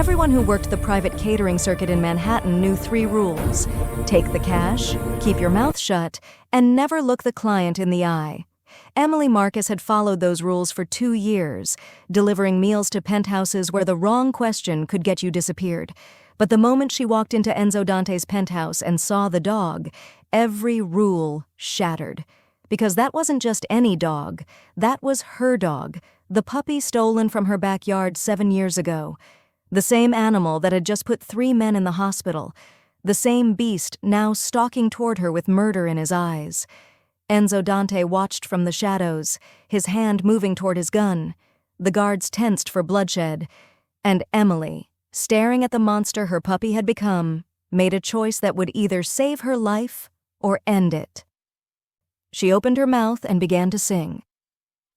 Everyone who worked the private catering circuit in Manhattan knew 3 rules: take the cash, keep your mouth shut, and never look the client in the eye. Emily Marcus had followed those rules for 2 years, delivering meals to penthouses where the wrong question could get you disappeared. But the moment she walked into Enzo Dante's penthouse and saw the dog, every rule shattered. Because that wasn't just any dog, that was her dog, the puppy stolen from her backyard 7 years ago. The same animal that had just put 3 men in the hospital. The same beast now stalking toward her with murder in his eyes. Enzo Dante watched from the shadows, his hand moving toward his gun. The guards tensed for bloodshed. And Emily, staring at the monster her puppy had become, made a choice that would either save her life or end it. She opened her mouth and began to sing.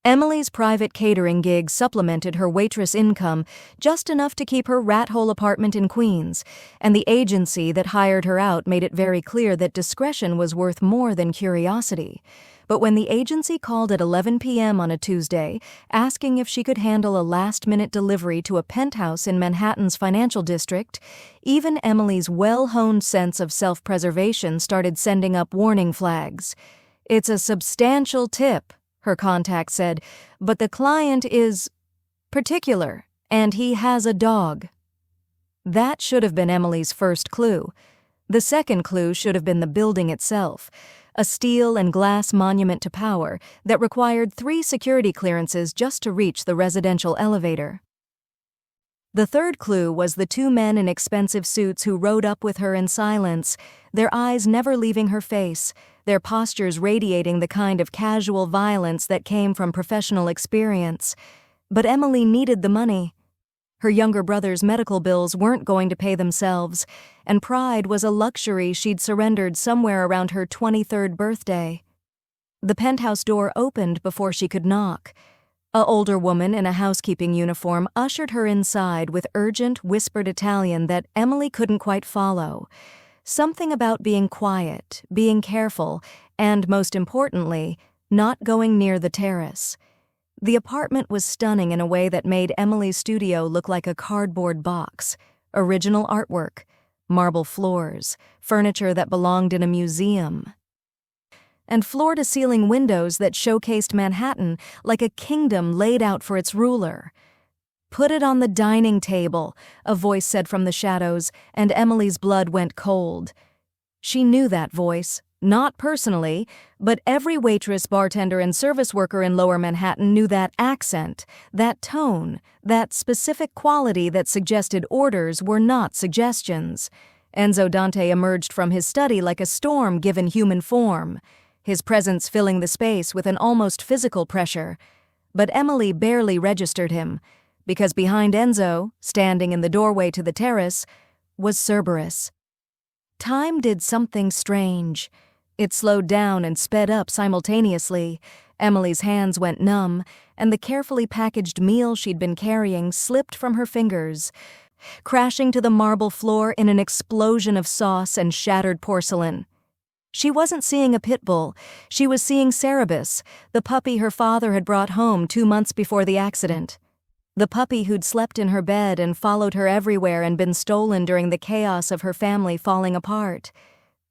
Emily's private catering gig supplemented her waitress income just enough to keep her rat-hole apartment in Queens, and the agency that hired her out made it very clear that discretion was worth more than curiosity. But when the agency called at 11 p.m. on a Tuesday, asking if she could handle a last-minute delivery to a penthouse in Manhattan's financial district, even Emily's well-honed sense of self-preservation started sending up warning flags. "It's a substantial tip," her contact said, "but the client is particular, and he has a dog." That should have been Emily's first clue. The second clue should have been the building itself, a steel and glass monument to power that required 3 security clearances just to reach the residential elevator. The third clue was the 2 men in expensive suits who rode up with her in silence, their eyes never leaving her face, their postures radiating the kind of casual violence that came from professional experience. But Emily needed the money. Her younger brother's medical bills weren't going to pay themselves, and pride was a luxury she'd surrendered somewhere around her 23rd birthday. The penthouse door opened before she could knock. An older woman in a housekeeping uniform ushered her inside with urgent, whispered Italian that Emily couldn't quite follow. Something about being quiet, being careful, and, most importantly, not going near the terrace. The apartment was stunning in a way that made Emily's studio look like a cardboard box. Original artwork, marble floors, furniture that belonged in a museum, and floor-to-ceiling windows that showcased Manhattan like a kingdom laid out for its ruler. "Put it on the dining table," a voice said from the shadows, and Emily's blood went cold. She knew that voice, not personally, but every waitress, bartender, and service worker in Lower Manhattan knew that accent, that tone, that specific quality that suggested orders were not suggestions. Enzo Dante emerged from his study like a storm given human form, his presence filling the space with an almost physical pressure. But Emily barely registered him, because behind Enzo, standing in the doorway to the terrace, was Cerberus. Time did something strange. It slowed down and sped up simultaneously. Emily's hands went numb, and the carefully packaged meal she'd been carrying slipped from her fingers, crashing to the marble floor in an explosion of sauce and shattered porcelain. She wasn't seeing a Pitbull. She was seeing Cerberus, the puppy her father had brought home 2 months before the accident. The puppy who'd slept in her bed and followed her everywhere and been stolen during the chaos of her family falling apart.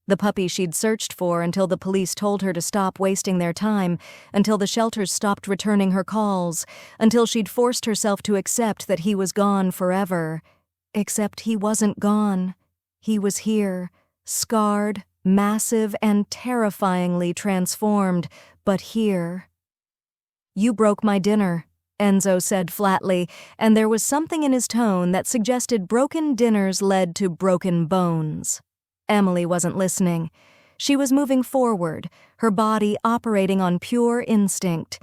The puppy she'd searched for until the police told her to stop wasting their time, until the shelters stopped returning her calls, until she'd forced herself to accept that he was gone forever. Except he wasn't gone. He was here, scarred, massive, and terrifyingly transformed, but here. "You broke my dinner," Enzo said flatly, and there was something in his tone that suggested broken dinners led to broken bones. Emily wasn't listening. She was moving forward, her body operating on pure instinct,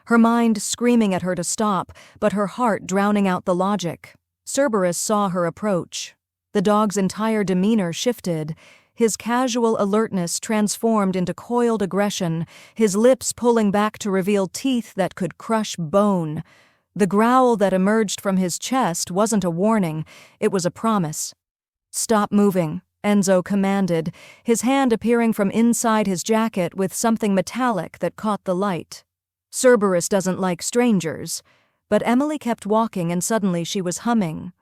her mind screaming at her to stop, but her heart drowning out the logic. Cerberus saw her approach. The dog's entire demeanor shifted. His casual alertness transformed into coiled aggression, his lips pulling back to reveal teeth that could crush bone. The growl that emerged from his chest wasn't a warning, it was a promise. "Stop moving," Enzo commanded, his hand appearing from inside his jacket with something metallic that caught the light. Cerberus doesn't like strangers. But Emily kept walking and suddenly she was humming.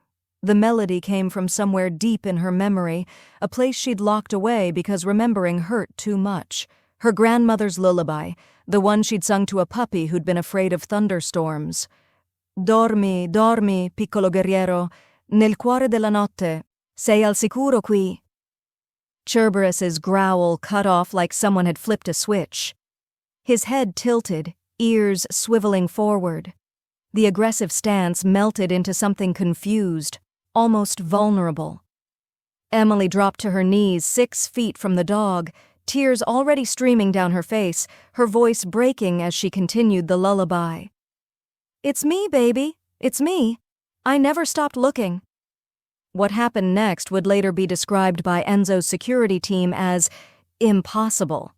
The melody came from somewhere deep in her memory, a place she'd locked away because remembering hurt too much. Her grandmother's lullaby, the one she'd sung to a puppy who'd been afraid of thunderstorms. Dormi, dormi, piccolo guerriero, nel cuore della notte, sei al sicuro qui. Cerberus's growl cut off like someone had flipped a switch. His head tilted, ears swiveling forward. The aggressive stance melted into something confused, almost vulnerable. Emily dropped to her knees 6 feet from the dog, tears already streaming down her face, her voice breaking as she continued the lullaby. "It's me, baby. It's me. I never stopped looking." What happened next would later be described by Enzo's security team as impossible.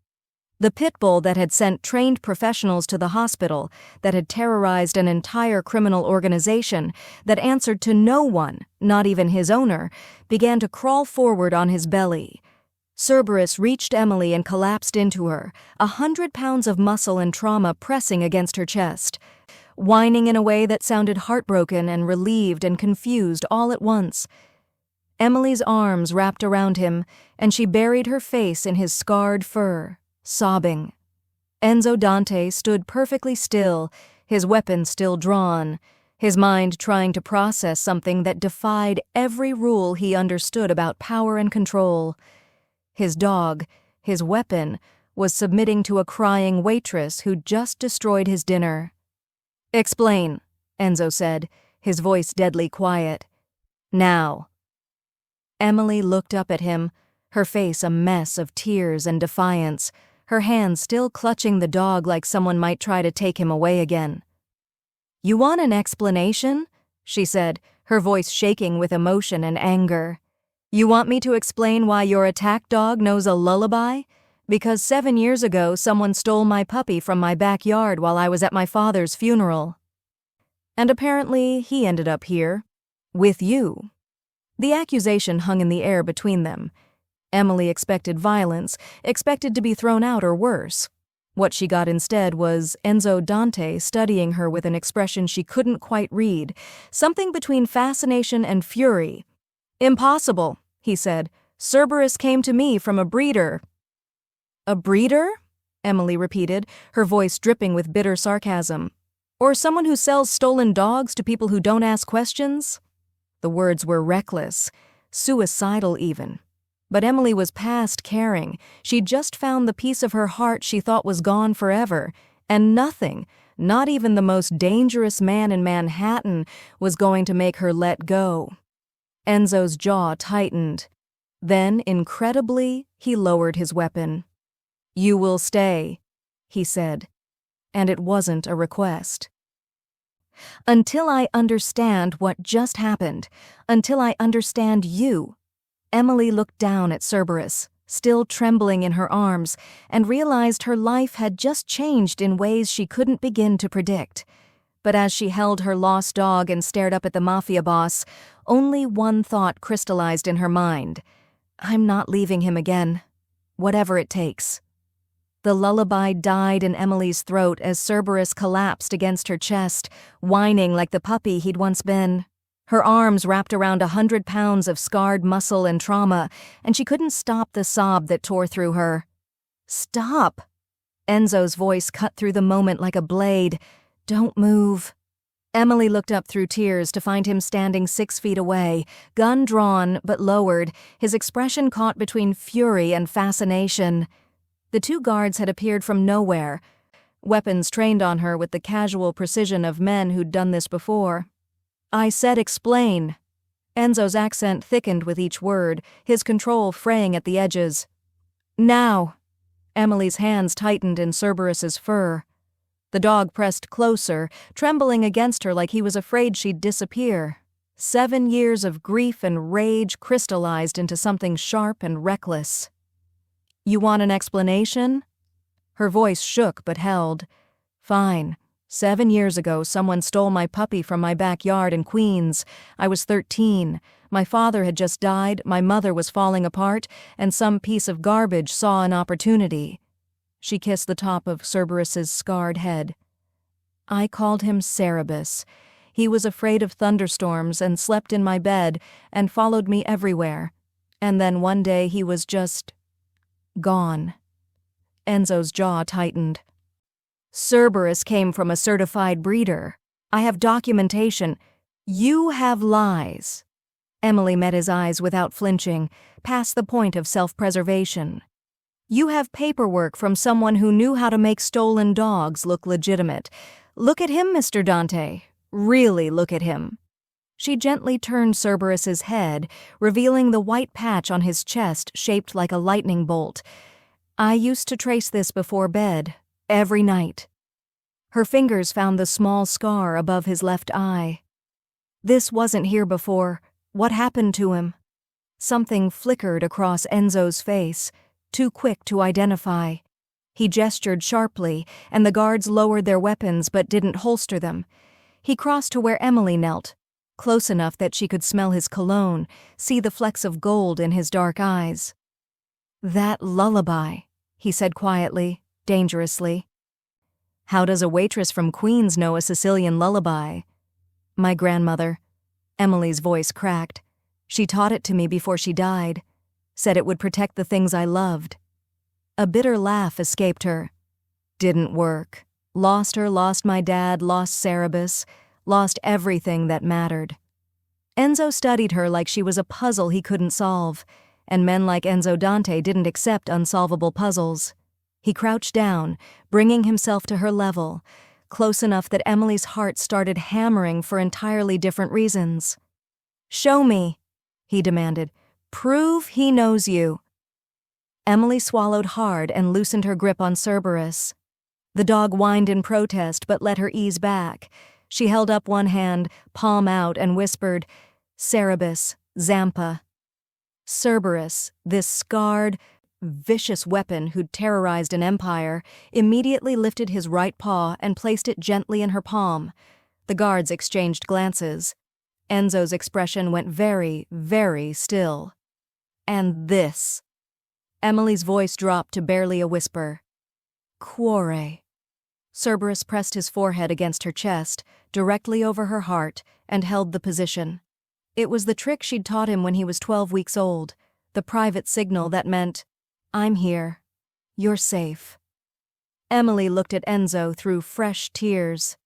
The Pitbull that had sent trained professionals to the hospital, that had terrorized an entire criminal organization, that answered to no one, not even his owner, began to crawl forward on his belly. Cerberus reached Emily and collapsed into her, 100 pounds of muscle and trauma pressing against her chest, whining in a way that sounded heartbroken and relieved and confused all at once. Emily's arms wrapped around him, and she buried her face in his scarred fur, sobbing. Enzo Dante stood perfectly still, his weapon still drawn, his mind trying to process something that defied every rule he understood about power and control. His dog, his weapon, was submitting to a crying waitress who'd just destroyed his dinner. "Explain," Enzo said, his voice deadly quiet. "Now." Emily looked up at him, her face a mess of tears and defiance, her hands still clutching the dog like someone might try to take him away again. "You want an explanation?" she said, her voice shaking with emotion and anger. "You want me to explain why your attack dog knows a lullaby? Because 7 years ago someone stole my puppy from my backyard while I was at my father's funeral. And apparently he ended up here. With you." The accusation hung in the air between them. Emily expected violence, expected to be thrown out or worse. What she got instead was Enzo Dante studying her with an expression she couldn't quite read, something between fascination and fury. "Impossible," he said. "Cerberus came to me from a breeder." "A breeder?" Emily repeated, her voice dripping with bitter sarcasm. "Or someone who sells stolen dogs to people who don't ask questions?" The words were reckless, suicidal even. But Emily was past caring. She'd just found the piece of her heart she thought was gone forever, and nothing, not even the most dangerous man in Manhattan, was going to make her let go. Enzo's jaw tightened. Then, incredibly, he lowered his weapon. "You will stay," he said. And it wasn't a request. "Until I understand what just happened, until I understand you." Emily looked down at Cerberus, still trembling in her arms, and realized her life had just changed in ways she couldn't begin to predict. But as she held her lost dog and stared up at the mafia boss, only one thought crystallized in her mind. "I'm not leaving him again. Whatever it takes." The lullaby died in Emily's throat as Cerberus collapsed against her chest, whining like the puppy he'd once been. Her arms wrapped around 100 pounds of scarred muscle and trauma, and she couldn't stop the sob that tore through her. "Stop!" Enzo's voice cut through the moment like a blade. "Don't move." Emily looked up through tears to find him standing 6 feet away, gun drawn but lowered, his expression caught between fury and fascination. The 2 guards had appeared from nowhere, weapons trained on her with the casual precision of men who'd done this before. "I said explain." Enzo's accent thickened with each word, his control fraying at the edges. "Now." Emily's hands tightened in Cerberus's fur. The dog pressed closer, trembling against her like he was afraid she'd disappear. 7 years of grief and rage crystallized into something sharp and reckless. "You want an explanation?" Her voice shook but held. "Fine. 7 years ago, someone stole my puppy from my backyard in Queens. I was 13. My father had just died, my mother was falling apart, and some piece of garbage saw an opportunity." She kissed the top of Cerberus's scarred head. "I called him Cerebus. He was afraid of thunderstorms and slept in my bed and followed me everywhere. And then one day he was just gone. Enzo's jaw tightened. Cerberus came from a certified breeder. I have documentation. You have lies. Emily met his eyes without flinching, past the point of self-preservation. You have paperwork from someone who knew how to make stolen dogs look legitimate. Look at him, Mr. Dante. Really look at him. She gently turned Cerberus's head, revealing the white patch on his chest shaped like a lightning bolt. I used to trace this before bed, every night. Her fingers found the small scar above his left eye. This wasn't here before. What happened to him? Something flickered across Enzo's face, too quick to identify. He gestured sharply, and the guards lowered their weapons but didn't holster them. He crossed to where Emily knelt, close enough that she could smell his cologne, see the flecks of gold in his dark eyes. That lullaby, he said quietly, dangerously. How does a waitress from Queens know a Sicilian lullaby? My grandmother. Emily's voice cracked. She taught it to me before she died, said it would protect the things I loved. A bitter laugh escaped her. Didn't work. Lost her, lost my dad, lost Cerberus, lost everything that mattered. Enzo studied her like she was a puzzle he couldn't solve, and men like Enzo Dante didn't accept unsolvable puzzles. He crouched down, bringing himself to her level, close enough that Emily's heart started hammering for entirely different reasons. Show me, he demanded. Prove he knows you. Emily swallowed hard and loosened her grip on Cerberus. The dog whined in protest but let her ease back. She held up one hand, palm out, and whispered, Cerberus, Zampa. Cerberus, this scarred, vicious weapon who'd terrorized an empire, immediately lifted his right paw and placed it gently in her palm. The guards exchanged glances. Enzo's expression went very, very still. And this. Emily's voice dropped to barely a whisper. Cuore. Cerberus pressed his forehead against her chest, directly over her heart, and held the position. It was the trick she'd taught him when he was 12 weeks old, the private signal that meant, I'm here. You're safe. Emily looked at Enzo through fresh tears.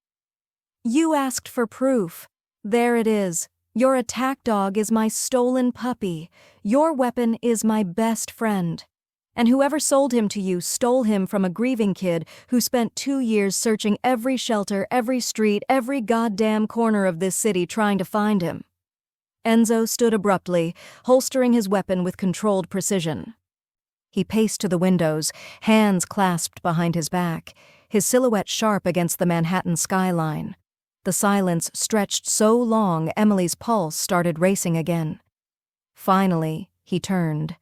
You asked for proof. There it is. Your attack dog is my stolen puppy. Your weapon is my best friend. And whoever sold him to you stole him from a grieving kid who spent 2 years searching every shelter, every street, every goddamn corner of this city trying to find him. Enzo stood abruptly, holstering his weapon with controlled precision. He paced to the windows, hands clasped behind his back, his silhouette sharp against the Manhattan skyline. The silence stretched so long Emily's pulse started racing again. Finally, he turned.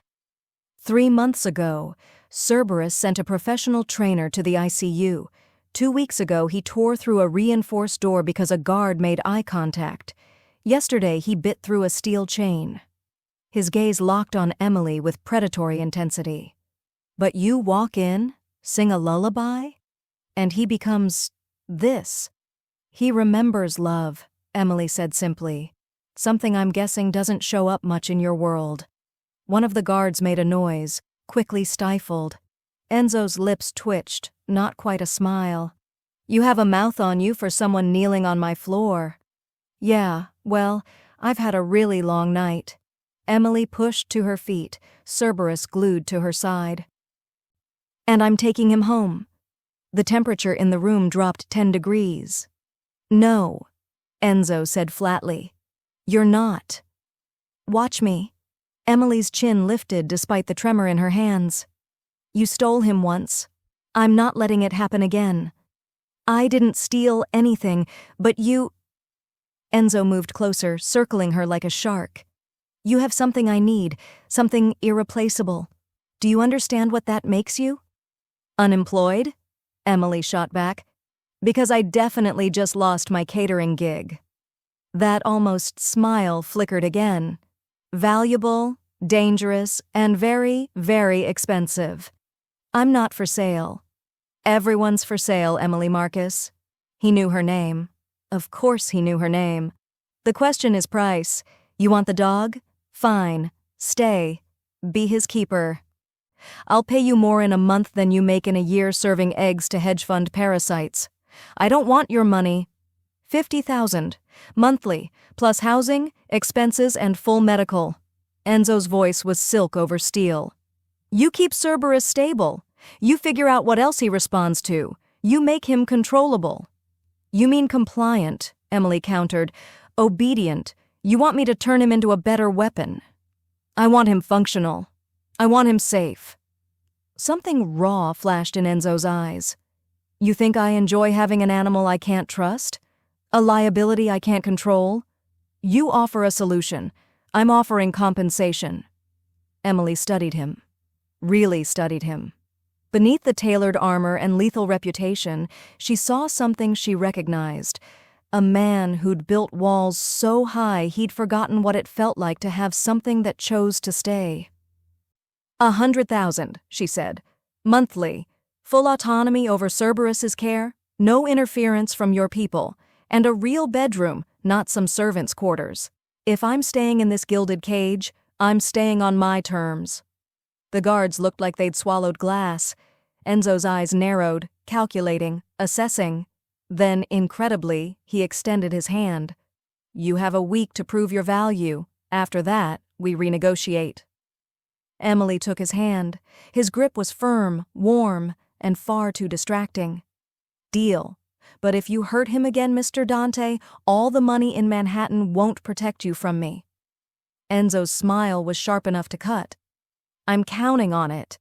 3 months ago, Cerberus sent a professional trainer to the ICU. 2 weeks ago, he tore through a reinforced door because a guard made eye contact. Yesterday, he bit through a steel chain. His gaze locked on Emily with predatory intensity. But you walk in, sing a lullaby, and he becomes this. He remembers love, Emily said simply. Something I'm guessing doesn't show up much in your world. One of the guards made a noise, quickly stifled. Enzo's lips twitched, not quite a smile. You have a mouth on you for someone kneeling on my floor. Yeah, well, I've had a really long night. Emily pushed to her feet, Cerberus glued to her side. And I'm taking him home. The temperature in the room dropped 10 degrees. No, Enzo said flatly. You're not. Watch me. Emily's chin lifted despite the tremor in her hands. You stole him once. I'm not letting it happen again. I didn't steal anything, but you... Enzo moved closer, circling her like a shark. You have something I need, something irreplaceable. Do you understand what that makes you? Unemployed? Emily shot back. Because I definitely just lost my catering gig. That almost smile flickered again. Valuable, dangerous, and very, very expensive. I'm not for sale. Everyone's for sale, Emily Marcus. He knew her name. Of course he knew her name. The question is price. You want the dog? Fine. Stay. Be his keeper. I'll pay you more in a month than you make in a year serving eggs to hedge fund parasites. I don't want your money. 50,000. Monthly, plus housing, expenses, and full medical. Enzo's voice was silk over steel. You keep Cerberus stable. You figure out what else he responds to. You make him controllable. You mean compliant, Emily countered. Obedient. You want me to turn him into a better weapon. I want him functional. I want him safe. Something raw flashed in Enzo's eyes. You think I enjoy having an animal I can't trust? A liability I can't control? You offer a solution. I'm offering compensation. Emily studied him. Really studied him. Beneath the tailored armor and lethal reputation, she saw something she recognized. A man who'd built walls so high he'd forgotten what it felt like to have something that chose to stay. 100,000, she said. Monthly. Full autonomy over Cerberus's care. No interference from your people. And a real bedroom, not some servant's quarters. If I'm staying in this gilded cage, I'm staying on my terms. The guards looked like they'd swallowed glass. Enzo's eyes narrowed, calculating, assessing. Then, incredibly, he extended his hand. You have a week to prove your value. After that, we renegotiate. Emily took his hand. His grip was firm, warm, and far too distracting. Deal. But if you hurt him again, Mr. Dante, all the money in Manhattan won't protect you from me. Enzo's smile was sharp enough to cut. I'm counting on it.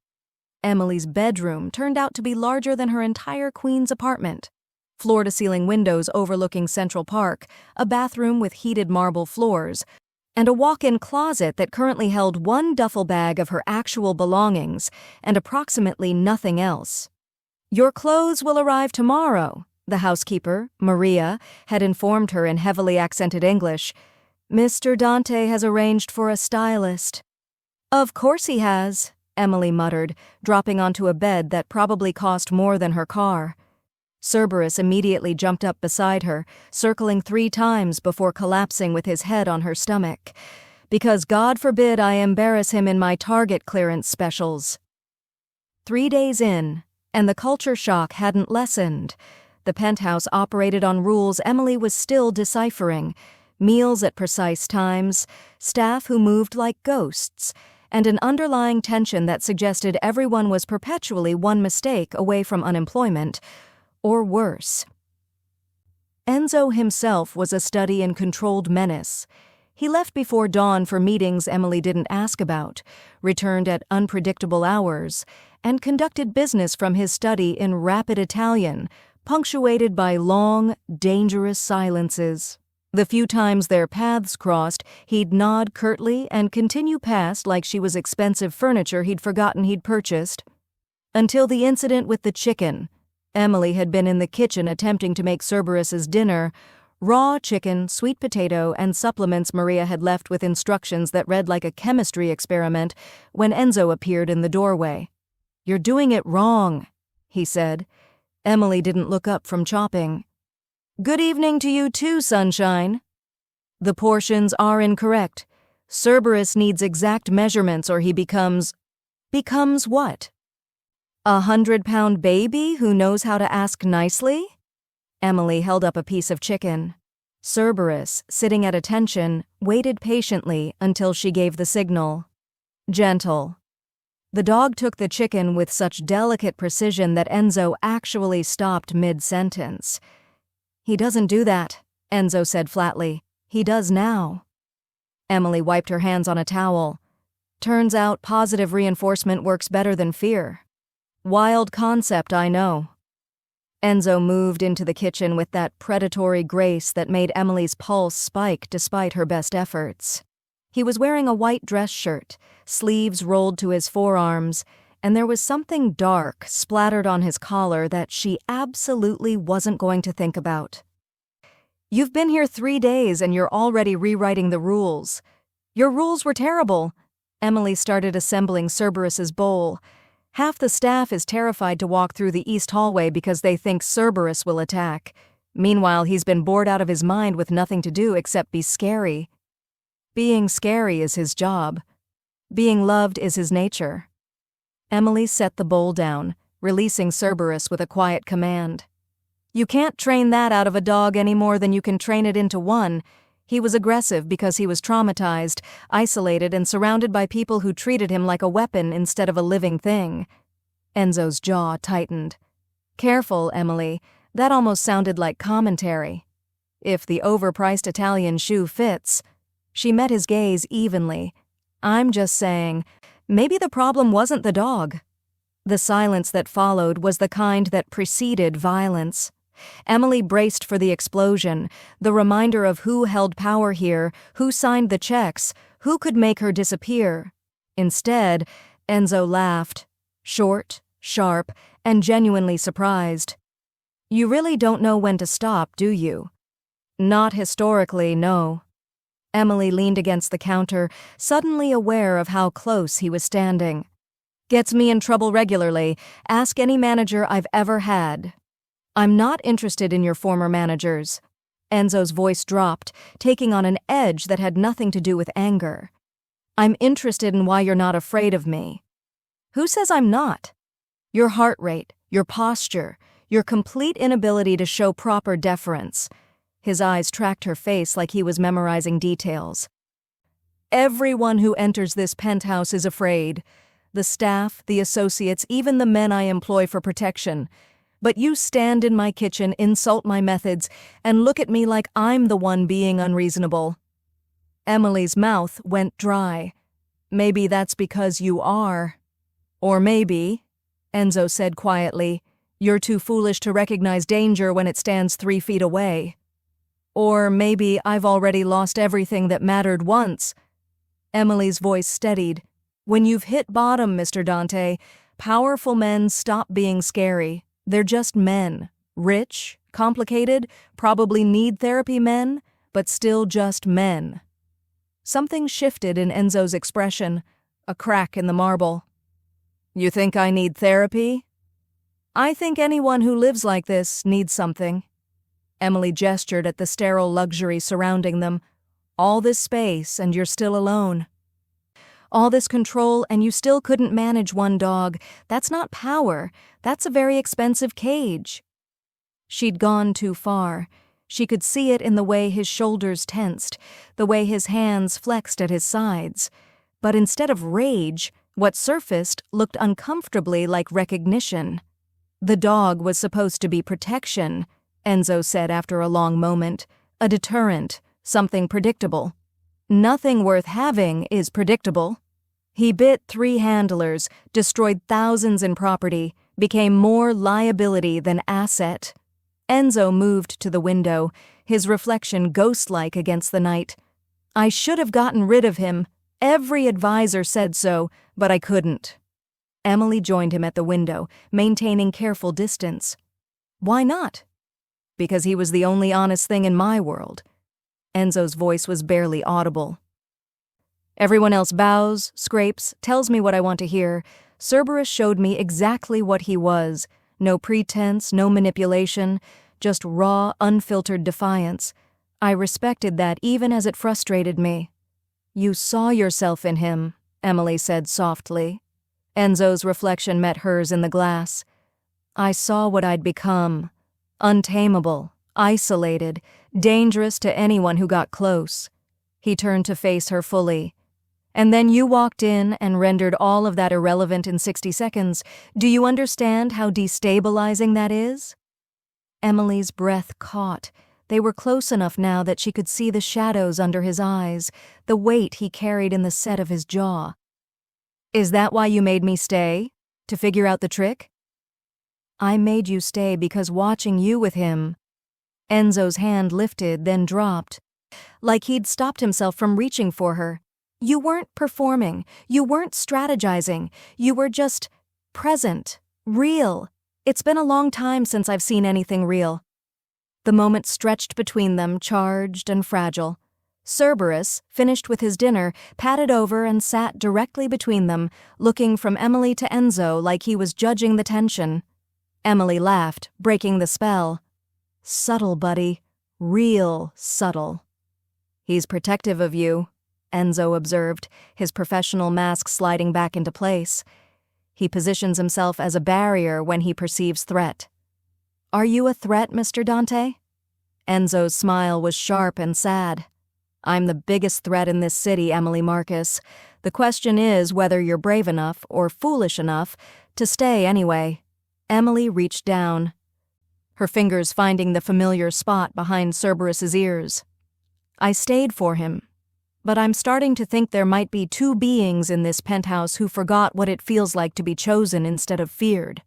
Emily's bedroom turned out to be larger than her entire Queens apartment. Floor-to-ceiling windows overlooking Central Park, a bathroom with heated marble floors, and a walk-in closet that currently held one duffel bag of her actual belongings and approximately nothing else. Your clothes will arrive tomorrow, the housekeeper, Maria, had informed her in heavily accented English. Mr. Dante has arranged for a stylist. Of course he has, Emily muttered, dropping onto a bed that probably cost more than her car. Cerberus immediately jumped up beside her, circling 3 times before collapsing with his head on her stomach. Because God forbid I embarrass him in my Target clearance specials. 3 days in, and the culture shock hadn't lessened. The penthouse operated on rules Emily was still deciphering. Meals at precise times, staff who moved like ghosts, and an underlying tension that suggested everyone was perpetually one mistake away from unemployment, or worse. Enzo himself was a study in controlled menace. He left before dawn for meetings Emily didn't ask about, returned at unpredictable hours, and conducted business from his study in rapid Italian, punctuated by long, dangerous silences. The few times their paths crossed, he'd nod curtly and continue past like she was expensive furniture he'd forgotten he'd purchased. Until the incident with the chicken. Emily had been in the kitchen attempting to make Cerberus's dinner, raw chicken, sweet potato, and supplements Maria had left with instructions that read like a chemistry experiment when Enzo appeared in the doorway. You're doing it wrong, he said. Emily didn't look up from chopping. Good evening to you too, sunshine. The portions are incorrect. Cerberus needs exact measurements or he becomes... Becomes what? A 100-pound baby who knows how to ask nicely? Emily held up a piece of chicken. Cerberus, sitting at attention, waited patiently until she gave the signal. Gentle. The dog took the chicken with such delicate precision that Enzo actually stopped mid-sentence. He doesn't do that, Enzo said flatly. He does now. Emily wiped her hands on a towel. Turns out positive reinforcement works better than fear. Wild concept, I know. Enzo moved into the kitchen with that predatory grace that made Emily's pulse spike despite her best efforts. He was wearing a white dress shirt, sleeves rolled to his forearms, and there was something dark splattered on his collar that she absolutely wasn't going to think about. You've been here 3 days and you're already rewriting the rules. Your rules were terrible. Emily started assembling Cerberus's bowl. Half the staff is terrified to walk through the east hallway because they think Cerberus will attack. Meanwhile, he's been bored out of his mind with nothing to do except be scary. Being scary is his job. Being loved is his nature. Emily set the bowl down, releasing Cerberus with a quiet command. You can't train that out of a dog any more than you can train it into one. He was aggressive because he was traumatized, isolated, and surrounded by people who treated him like a weapon instead of a living thing. Enzo's jaw tightened. Careful, Emily. That almost sounded like commentary. If the overpriced Italian shoe fits. She met his gaze evenly. I'm just saying, maybe the problem wasn't the dog. The silence that followed was the kind that preceded violence. Emily braced for the explosion, the reminder of who held power here, who signed the checks, who could make her disappear. Instead, Enzo laughed, short, sharp, and genuinely surprised. You really don't know when to stop, do you? Not historically, no. Emily leaned against the counter, suddenly aware of how close he was standing. Gets me in trouble regularly. Ask any manager I've ever had. I'm not interested in your former managers. Enzo's voice dropped, taking on an edge that had nothing to do with anger. I'm interested in why you're not afraid of me. Who says I'm not? Your heart rate, your posture, your complete inability to show proper deference. His eyes tracked her face like he was memorizing details. Everyone who enters this penthouse is afraid. The staff, the associates, even the men I employ for protection. But you stand in my kitchen, insult my methods, and look at me like I'm the one being unreasonable. Emily's mouth went dry. Maybe that's because you are. Or maybe, Enzo said quietly, you're too foolish to recognize danger when it stands 3 feet away. Or maybe I've already lost everything that mattered once. Emily's voice steadied. When you've hit bottom, Mr. Dante, powerful men stop being scary. They're just men. Rich, complicated, probably need therapy men, but still just men. Something shifted in Enzo's expression, a crack in the marble. You think I need therapy? I think anyone who lives like this needs something. Emily gestured at the sterile luxury surrounding them. All this space, and you're still alone. All this control, and you still couldn't manage one dog. That's not power. That's a very expensive cage. She'd gone too far. She could see it in the way his shoulders tensed, the way his hands flexed at his sides. But instead of rage, what surfaced looked uncomfortably like recognition. The dog was supposed to be protection, Enzo said after a long moment. A deterrent, something predictable. Nothing worth having is predictable. He bit 3 handlers, destroyed thousands in property, became more liability than asset. Enzo moved to the window, his reflection ghost-like against the night. I should have gotten rid of him. Every advisor said so, but I couldn't. Emily joined him at the window, maintaining careful distance. Why not? Because he was the only honest thing in my world. Enzo's voice was barely audible. Everyone else bows, scrapes, tells me what I want to hear. Cerberus showed me exactly what he was. No pretense, no manipulation, just raw, unfiltered defiance. I respected that even as it frustrated me. You saw yourself in him, Emily said softly. Enzo's reflection met hers in the glass. I saw what I'd become. Untamable, isolated, dangerous to anyone who got close. He turned to face her fully. And then you walked in and rendered all of that irrelevant in 60 seconds. Do you understand how destabilizing that is? Emily's breath caught. They were close enough now that she could see the shadows under his eyes, the weight he carried in the set of his jaw. Is that why you made me stay? To figure out the trick? I made you stay because watching you with him. Enzo's hand lifted, then dropped, like he'd stopped himself from reaching for her. You weren't performing. You weren't strategizing. You were just present, real. It's been a long time since I've seen anything real. The moment stretched between them, charged and fragile. Cerberus, finished with his dinner, padded over and sat directly between them, looking from Emily to Enzo like he was judging the tension. Emily laughed, breaking the spell. Subtle, buddy. Real subtle. He's protective of you, Enzo observed, his professional mask sliding back into place. He positions himself as a barrier when he perceives threat. Are you a threat, Mr. Dante? Enzo's smile was sharp and sad. I'm the biggest threat in this city, Emily Marcus. The question is whether you're brave enough, or foolish enough, to stay anyway. Emily reached down, her fingers finding the familiar spot behind Cerberus's ears. I stayed for him, but I'm starting to think there might be two beings in this penthouse who forgot what it feels like to be chosen instead of feared.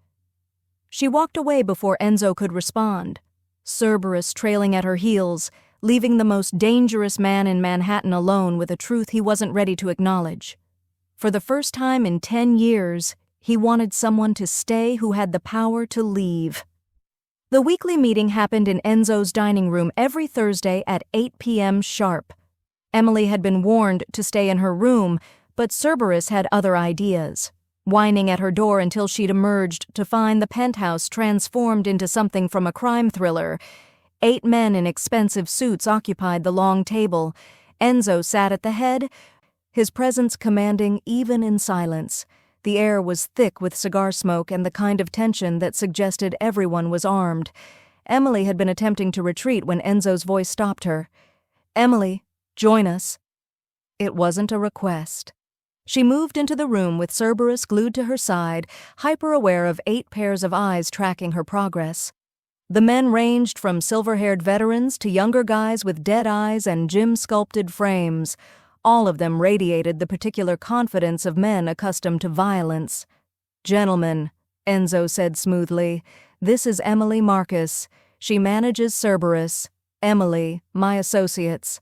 She walked away before Enzo could respond, Cerberus trailing at her heels, leaving the most dangerous man in Manhattan alone with a truth he wasn't ready to acknowledge. For the first time in 10 years, he wanted someone to stay who had the power to leave. The weekly meeting happened in Enzo's dining room every Thursday at 8 p.m. sharp. Emily had been warned to stay in her room, but Cerberus had other ideas, whining at her door until she'd emerged to find the penthouse transformed into something from a crime thriller. 8 men in expensive suits occupied the long table. Enzo sat at the head, his presence commanding even in silence. The air was thick with cigar smoke and the kind of tension that suggested everyone was armed. Emily had been attempting to retreat when Enzo's voice stopped her. Emily, join us. It wasn't a request. She moved into the room with Cerberus glued to her side, hyper-aware of 8 pairs of eyes tracking her progress. The men ranged from silver-haired veterans to younger guys with dead eyes and gym-sculpted frames. All of them radiated the particular confidence of men accustomed to violence. Gentlemen, Enzo said smoothly, this is Emily Marcus. She manages Cerberus. Emily, my associates.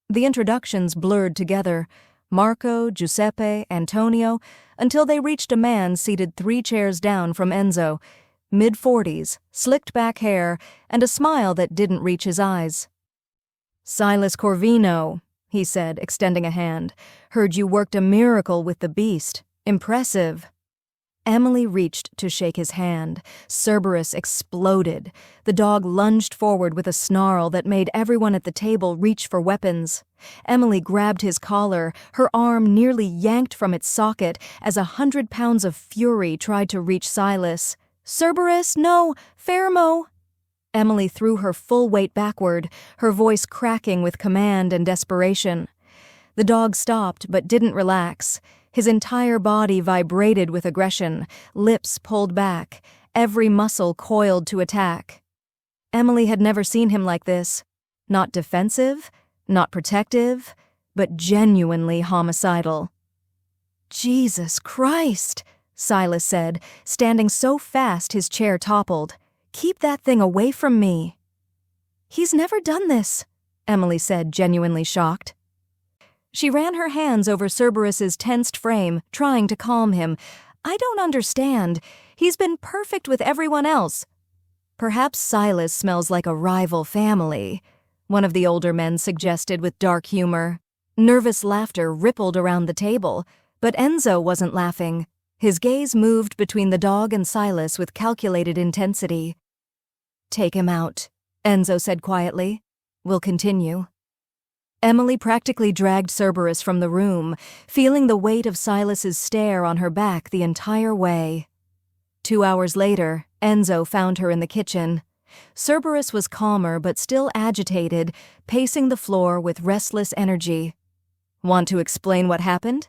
The introductions blurred together, Marco, Giuseppe, Antonio, until they reached a man seated 3 chairs down from Enzo, mid-40s, slicked back hair, and a smile that didn't reach his eyes. Silas Corvino, he said, extending a hand. Heard you worked a miracle with the beast. Impressive. Emily reached to shake his hand. Cerberus exploded. The dog lunged forward with a snarl that made everyone at the table reach for weapons. Emily grabbed his collar, her arm nearly yanked from its socket as 100 pounds of fury tried to reach Silas. Cerberus, no! Fermo! Emily threw her full weight backward, her voice cracking with command and desperation. The dog stopped but didn't relax. His entire body vibrated with aggression, lips pulled back, every muscle coiled to attack. Emily had never seen him like this. Not defensive, not protective, but genuinely homicidal. Jesus Christ, Silas said, standing so fast his chair toppled. Keep that thing away from me. He's never done this, Emily said, genuinely shocked. She ran her hands over Cerberus's tensed frame, trying to calm him. I don't understand. He's been perfect with everyone else. Perhaps Silas smells like a rival family, one of the older men suggested with dark humor. Nervous laughter rippled around the table, but Enzo wasn't laughing. His gaze moved between the dog and Silas with calculated intensity. Take him out, Enzo said quietly. We'll continue. Emily practically dragged Cerberus from the room, feeling the weight of Silas's stare on her back the entire way. 2 hours later, Enzo found her in the kitchen. Cerberus was calmer but still agitated, pacing the floor with restless energy. Want to explain what happened?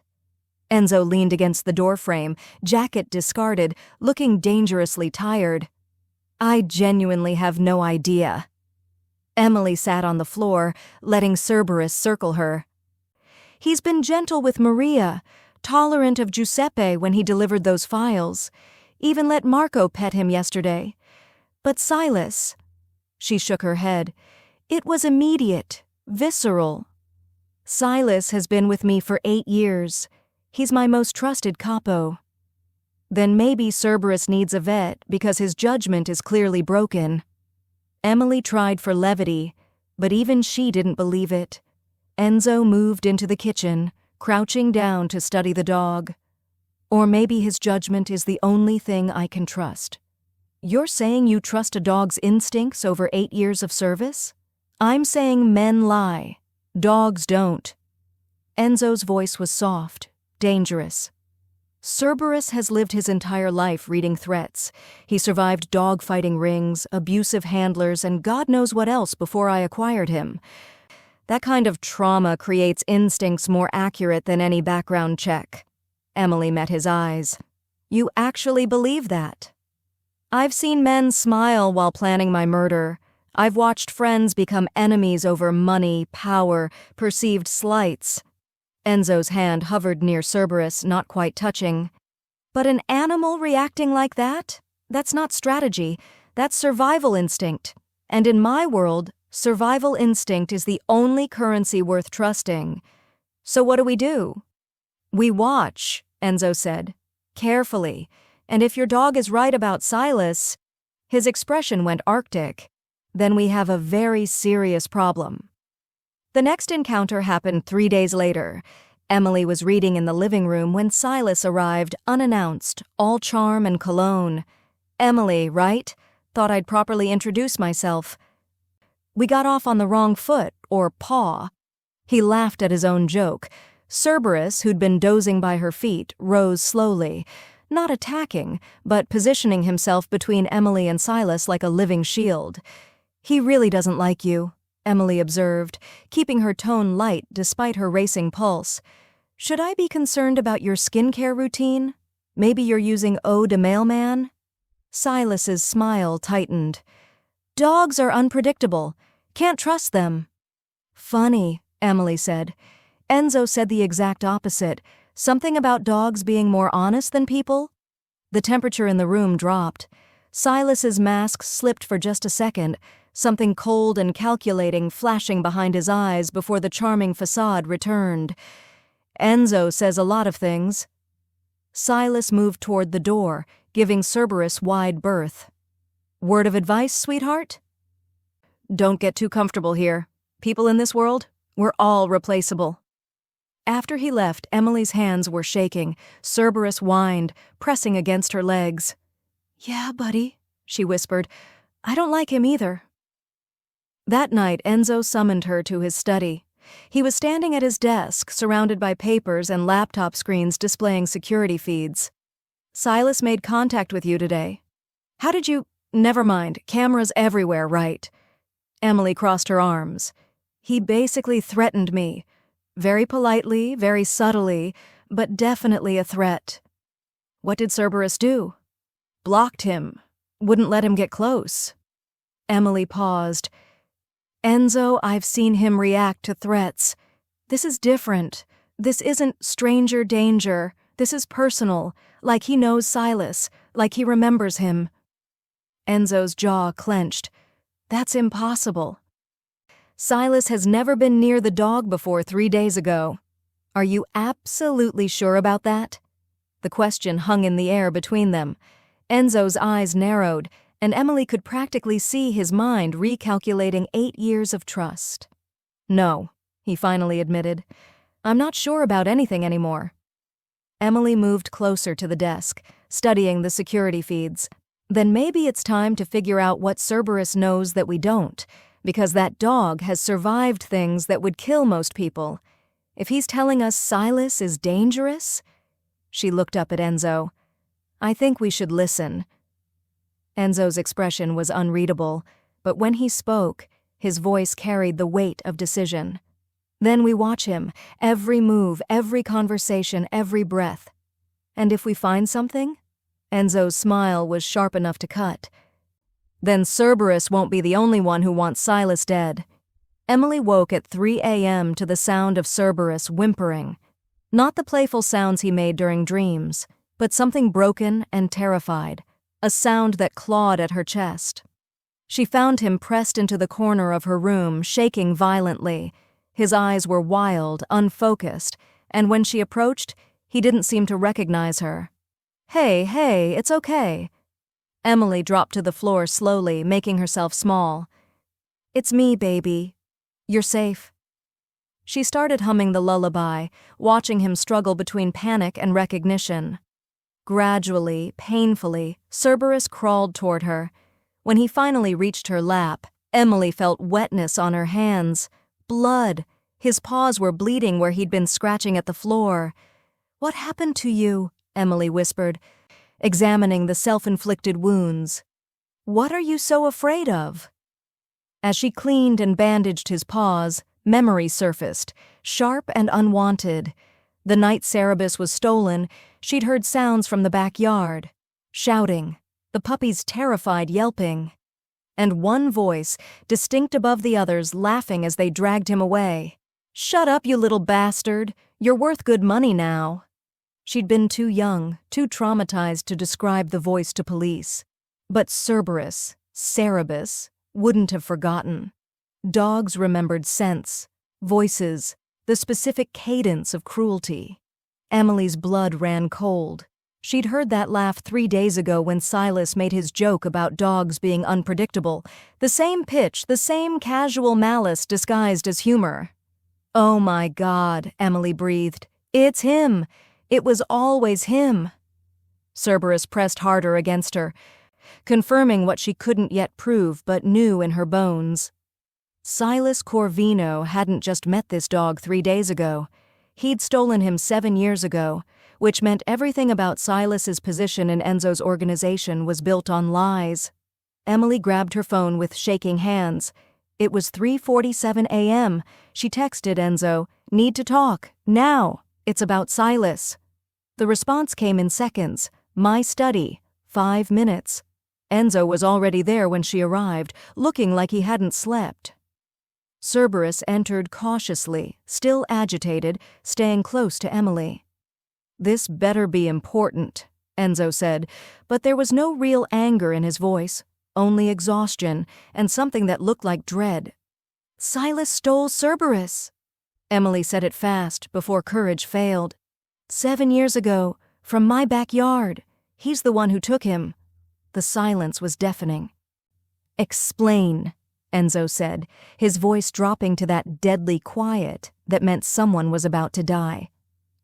Enzo leaned against the doorframe, jacket discarded, looking dangerously tired. I genuinely have no idea. Emily sat on the floor, letting Cerberus circle her. He's been gentle with Maria, tolerant of Giuseppe when he delivered those files. Even let Marco pet him yesterday. But Silas, she shook her head, it was immediate, visceral. Silas has been with me for 8 years. He's my most trusted capo. Then maybe Cerberus needs a vet because his judgment is clearly broken. Emily tried for levity, but even she didn't believe it. Enzo moved into the kitchen, crouching down to study the dog. Or maybe his judgment is the only thing I can trust. You're saying you trust a dog's instincts over 8 years of service? I'm saying men lie. Dogs don't. Enzo's voice was soft, dangerous. Cerberus has lived his entire life reading threats. He survived dog-fighting rings, abusive handlers, and God knows what else before I acquired him. That kind of trauma creates instincts more accurate than any background check. Emily met his eyes. You actually believe that? I've seen men smile while planning my murder. I've watched friends become enemies over money, power, perceived slights. Enzo's hand hovered near Cerberus, not quite touching. But an animal reacting like that? That's not strategy. That's survival instinct. And in my world, survival instinct is the only currency worth trusting. So what do? We watch, Enzo said. Carefully. And if your dog is right about Silas, his expression went arctic, then we have a very serious problem. The next encounter happened 3 days later. Emily was reading in the living room when Silas arrived unannounced, all charm and cologne. Emily, right? Thought I'd properly introduce myself. We got off on the wrong foot, or paw. He laughed at his own joke. Cerberus, who'd been dozing by her feet, rose slowly, not attacking, but positioning himself between Emily and Silas like a living shield. He really doesn't like you, Emily observed, keeping her tone light despite her racing pulse. Should I be concerned about your skincare routine? Maybe you're using Eau de Mailman? Silas's smile tightened. Dogs are unpredictable. Can't trust them. Funny, Emily said. Enzo said the exact opposite. Something about dogs being more honest than people? The temperature in the room dropped. Silas's mask slipped for just a second, something cold and calculating flashing behind his eyes before the charming facade returned. Enzo says a lot of things. Silas moved toward the door, giving Cerberus wide berth. Word of advice, sweetheart? Don't get too comfortable here. People in this world, we're all replaceable. After he left, Emily's hands were shaking. Cerberus whined, pressing against her legs. Yeah, buddy, she whispered. I don't like him either. That night, Enzo summoned her to his study. He was standing at his desk, surrounded by papers and laptop screens displaying security feeds. Silas made contact with you today. How did you— Never mind, cameras everywhere, right? Emily crossed her arms. He basically threatened me. Very politely, very subtly, but definitely a threat. What did Cerberus do? Blocked him. Wouldn't let him get close. Emily paused. Enzo, I've seen him react to threats. This is different. This isn't stranger danger. This is personal, like he knows Silas, like he remembers him. Enzo's jaw clenched. That's impossible. Silas has never been near the dog before 3 days ago. Are you absolutely sure about that? The question hung in the air between them. Enzo's eyes narrowed, and Emily could practically see his mind recalculating 8 years of trust. No, he finally admitted. I'm not sure about anything anymore. Emily moved closer to the desk, studying the security feeds. Then maybe it's time to figure out what Cerberus knows that we don't, because that dog has survived things that would kill most people. If he's telling us Silas is dangerous— She looked up at Enzo. I think we should listen. Enzo's expression was unreadable, but when he spoke, his voice carried the weight of decision. Then we watch him, every move, every conversation, every breath. And if we find something? Enzo's smile was sharp enough to cut. Then Cerberus won't be the only one who wants Silas dead. Emily woke at 3 a.m. to the sound of Cerberus whimpering. Not the playful sounds he made during dreams, but something broken and terrified, a sound that clawed at her chest. She found him pressed into the corner of her room, shaking violently. His eyes were wild, unfocused, and when she approached, he didn't seem to recognize her. Hey, it's okay. Emily dropped to the floor slowly, making herself small. It's me, baby. You're safe. She started humming the lullaby, watching him struggle between panic and recognition. Gradually, painfully, Cerberus crawled toward her. When he finally reached her lap, Emily felt wetness on her hands. Blood. His paws were bleeding where he'd been scratching at the floor. "What happened to you?" Emily whispered, examining the self-inflicted wounds. "What are you so afraid of?" As she cleaned and bandaged his paws, memory surfaced, sharp and unwanted. The night Cerberus was stolen, she'd heard sounds from the backyard. Shouting, the puppy's terrified yelping, and one voice, distinct above the others, laughing as they dragged him away. "Shut up, you little bastard! You're worth good money now." She'd been too young, too traumatized to describe the voice to police. But Cerberus, wouldn't have forgotten. Dogs remembered scents, voices, the specific cadence of cruelty. Emily's blood ran cold. She'd heard that laugh 3 days ago when Silas made his joke about dogs being unpredictable. The same pitch, the same casual malice disguised as humor. "Oh my God," Emily breathed. "It's him! It was always him!" Cerberus pressed harder against her, confirming what she couldn't yet prove but knew in her bones. Silas Corvino hadn't just met this dog 3 days ago. He'd stolen him 7 years ago, which meant everything about Silas's position in Enzo's organization was built on lies. Emily grabbed her phone with shaking hands. It was 3:47 a.m. She texted Enzo, "Need to talk, now. It's about Silas." The response came in seconds. "My study, 5 minutes." Enzo was already there when she arrived, looking like he hadn't slept. Cerberus entered cautiously, still agitated, staying close to Emily. "This better be important," Enzo said, but there was no real anger in his voice, only exhaustion and something that looked like dread. "Silas stole Cerberus." Emily said it fast, before courage failed. 7 years ago, from my backyard. He's the one who took him." The silence was deafening. "Explain," Enzo said, his voice dropping to that deadly quiet that meant someone was about to die.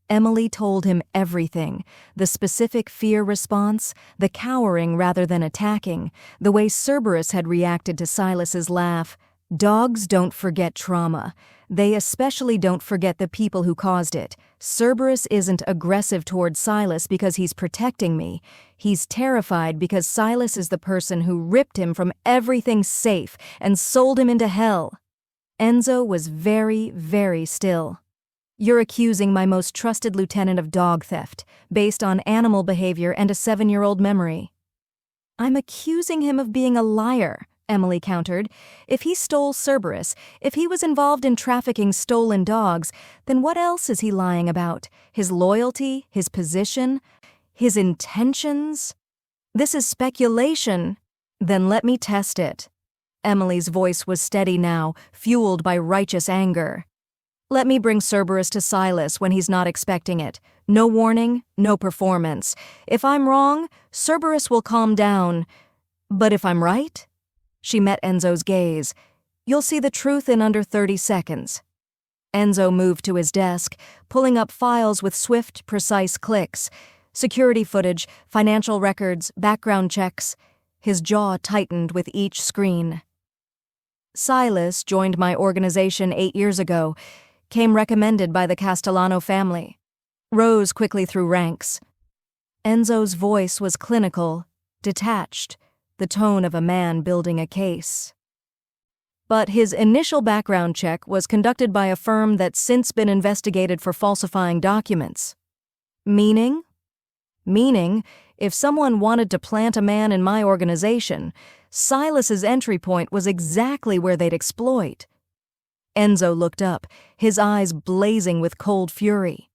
Emily told him everything, the specific fear response, the cowering rather than attacking, the way Cerberus had reacted to Silas's laugh. Dogs don't forget trauma. They especially don't forget the people who caused it. Cerberus isn't aggressive toward Silas because he's protecting me. He's terrified because Silas is the person who ripped him from everything safe and sold him into hell. Enzo was very, very still. "You're accusing my most trusted lieutenant of dog theft, based on animal behavior and a 7-year-old memory." "I'm accusing him of being a liar," Emily countered. "If he stole Cerberus, if he was involved in trafficking stolen dogs, then what else is he lying about? His loyalty, his position, his intentions? This is speculation." "Then let me test it." Emily's voice was steady now, fueled by righteous anger. "Let me bring Cerberus to Silas when he's not expecting it. No warning, no performance. If I'm wrong, Cerberus will calm down. But if I'm right?" She met Enzo's gaze. "You'll see the truth in under 30 seconds. Enzo moved to his desk, pulling up files with swift, precise clicks. Security footage, financial records, background checks. His jaw tightened with each screen. "Silas joined my organization 8 years ago. Came recommended by the Castellano family. Rose quickly through ranks." Enzo's voice was clinical, detached, the tone of a man building a case. "But his initial background check was conducted by a firm that's since been investigated for falsifying documents." "Meaning?" "Meaning, if someone wanted to plant a man in my organization, Silas's entry point was exactly where they'd exploit." Enzo looked up, his eyes blazing with cold fury.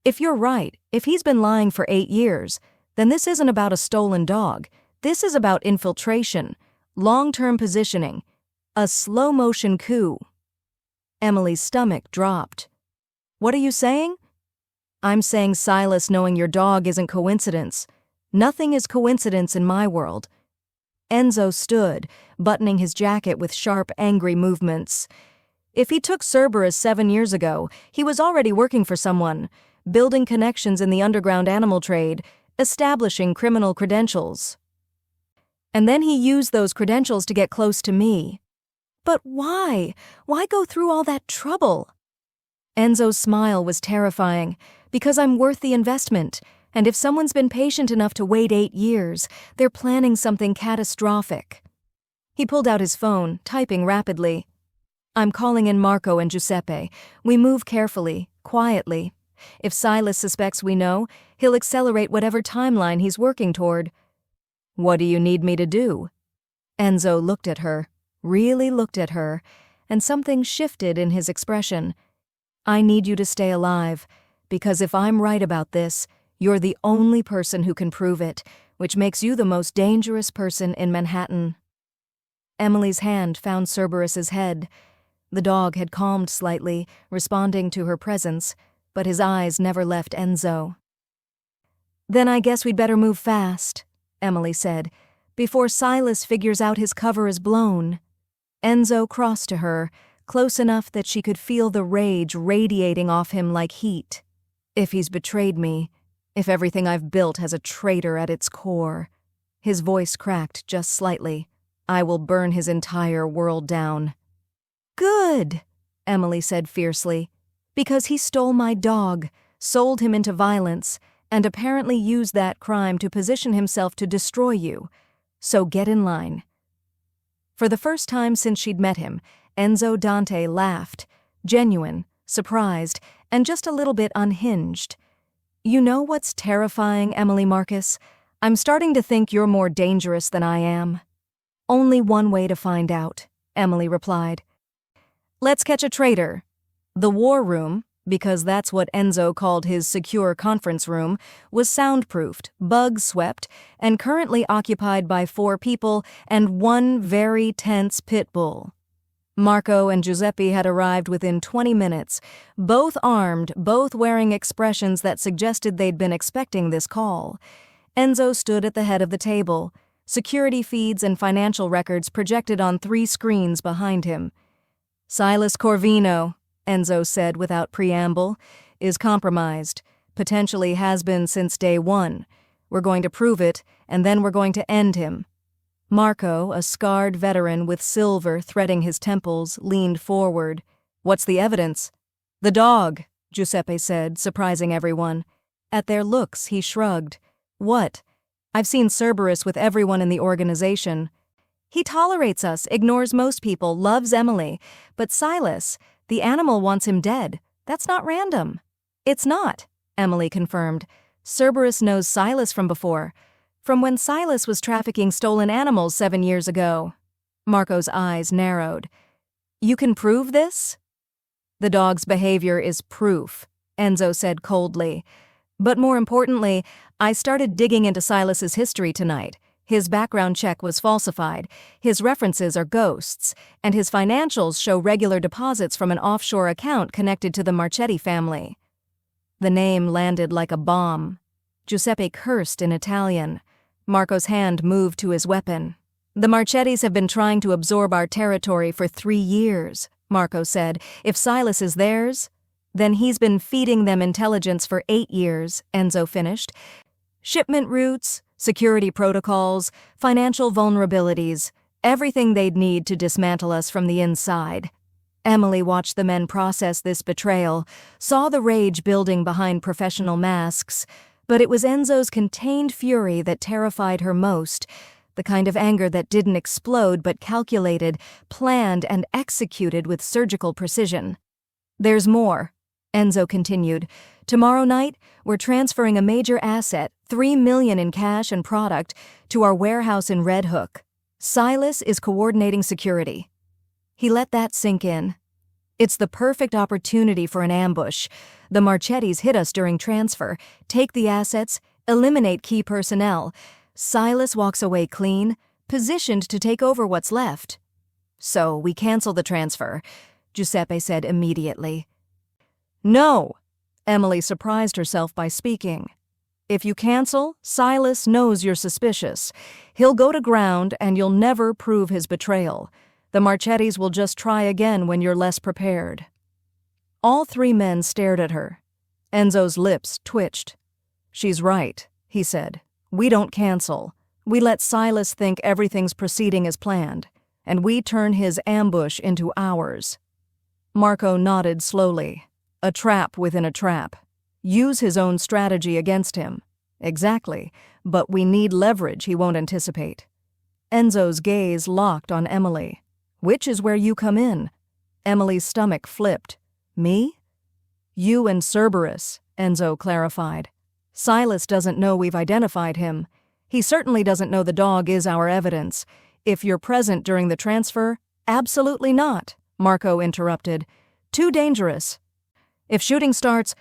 "If you're right, if he's been lying for 8 years, then this isn't about a stolen dog. This is about infiltration, long-term positioning, a slow-motion coup." Emily's stomach dropped. "What are you saying?" "I'm saying Silas knowing your dog isn't coincidence. Nothing is coincidence in my world." Enzo stood, buttoning his jacket with sharp, angry movements. "If he took Cerberus 7 years ago, he was already working for someone, building connections in the underground animal trade, establishing criminal credentials. And then he used those credentials to get close to me. But why? Why go through all that trouble? Enzo's smile was terrifying, because I'm worth the investment, and if someone's been patient enough to wait 8 years, they're planning something catastrophic. He pulled out his phone, typing rapidly. I'm calling in Marco and Giuseppe. We move carefully, quietly. If Silas suspects we know, he'll accelerate whatever timeline he's working toward. What do you need me to do? Enzo looked at her, really looked at her, and something shifted in his expression. I need you to stay alive, because if I'm right about this, you're the only person who can prove it, which makes you the most dangerous person in Manhattan. Emily's hand found Cerberus's head. The dog had calmed slightly, responding to her presence, but his eyes never left Enzo. Then I guess we'd better move fast, Emily said, before Silas figures out his cover is blown. Enzo crossed to her, close enough that she could feel the rage radiating off him like heat. If he's betrayed me, if everything I've built has a traitor at its core. His voice cracked just slightly. I will burn his entire world down. Good, Emily said fiercely, because he stole my dog, sold him into violence, and apparently used that crime to position himself to destroy you. So get in line. For the first time since she'd met him, Enzo Dante laughed, genuine, surprised, and just a little bit unhinged. You know what's terrifying, Emily Marcus? I'm starting to think you're more dangerous than I am. Only one way to find out, Emily replied. Let's catch a traitor. The war room, because that's what Enzo called his secure conference room, was soundproofed, bug-swept, and currently occupied by 4 people and 1 very tense Pitbull. Marco and Giuseppe had arrived within 20 minutes, both armed, both wearing expressions that suggested they'd been expecting this call. Enzo stood at the head of the table, security feeds and financial records projected on 3 screens behind him. Silas Corvino, Enzo said without preamble, is compromised, potentially has been since day 1. We're going to prove it, and then we're going to end him. Marco, a scarred veteran with silver threading his temples, leaned forward. What's the evidence? The dog, Giuseppe said, surprising everyone. At their looks, he shrugged. What? I've seen Cerberus with everyone in the organization. He tolerates us, ignores most people, loves Emily. But Silas, the animal wants him dead. That's not random. It's not, Emily confirmed. Cerberus knows Silas from before. From when Silas was trafficking stolen animals 7 years ago. Marco's eyes narrowed. You can prove this? The dog's behavior is proof, Enzo said coldly. But more importantly, I started digging into Silas's history tonight. His background check was falsified, his references are ghosts, and his financials show regular deposits from an offshore account connected to the Marchetti family. The name landed like a bomb. Giuseppe cursed in Italian. Marco's hand moved to his weapon. The Marchettis have been trying to absorb our territory for 3 years, Marco said. If Silas is theirs, then he's been feeding them intelligence for 8 years, Enzo finished. Shipment routes, security protocols, financial vulnerabilities, everything they'd need to dismantle us from the inside. Emily watched the men process this betrayal, saw the rage building behind professional masks, but it was Enzo's contained fury that terrified her most, the kind of anger that didn't explode but calculated, planned, and executed with surgical precision. There's more, Enzo continued. Tomorrow night, we're transferring a major asset, $3 million in cash and product, to our warehouse in Red Hook. Silas is coordinating security. He let that sink in. It's the perfect opportunity for an ambush. The Marchettis hit us during transfer, take the assets, eliminate key personnel. Silas walks away clean, positioned to take over what's left. So we cancel the transfer, Giuseppe said immediately. No, Emily surprised herself by speaking. If you cancel, Silas knows you're suspicious. He'll go to ground and you'll never prove his betrayal. The Marchettis will just try again when you're less prepared. All 3 men stared at her. Enzo's lips twitched. She's right, he said. "We don't cancel. We let Silas think everything's proceeding as planned, and we turn his ambush into ours." Marco nodded slowly. A trap within a trap. Use his own strategy against him. Exactly, but we need leverage he won't anticipate. Enzo's gaze locked on Emily. "Which is where you come in." Emily's stomach flipped. "Me?" "You and Cerberus," Enzo clarified. "Silas doesn't know we've identified him. He certainly doesn't know the dog is our evidence. If you're present during the transfer—" "Absolutely not," Marco interrupted. "Too dangerous." If shooting starts,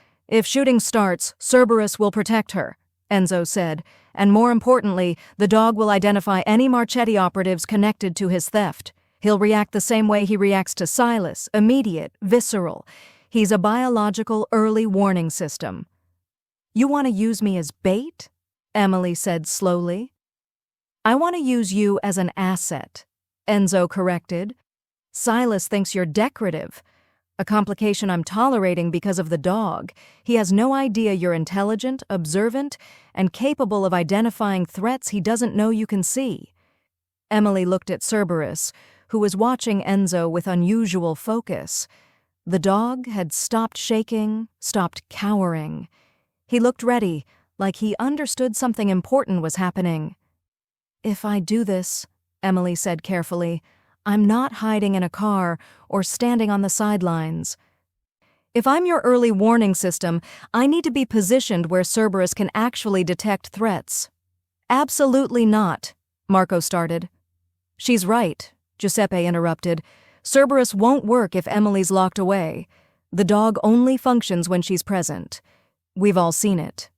Cerberus will protect her," Enzo said, "and more importantly, the dog will identify any Marchetti operatives connected to his theft. He'll react the same way he reacts to Silas, immediate, visceral. He's a biological early warning system." "You want to use me as bait?" Emily said slowly. "I want to use you as an asset," Enzo corrected. "Silas thinks you're decorative. A complication I'm tolerating because of the dog. He has no idea you're intelligent, observant, and capable of identifying threats he doesn't know you can see." Emily looked at Cerberus, who was watching Enzo with unusual focus. The dog had stopped shaking, stopped cowering. He looked ready, like he understood something important was happening. "If I do this," Emily said carefully, "I'm not hiding in a car or standing on the sidelines. If I'm your early warning system, I need to be positioned where Cerberus can actually detect threats." "Absolutely not," Marco started. "She's right," Giuseppe interrupted. "Cerberus won't work if Emily's locked away. The dog only functions when she's present. We've all seen it."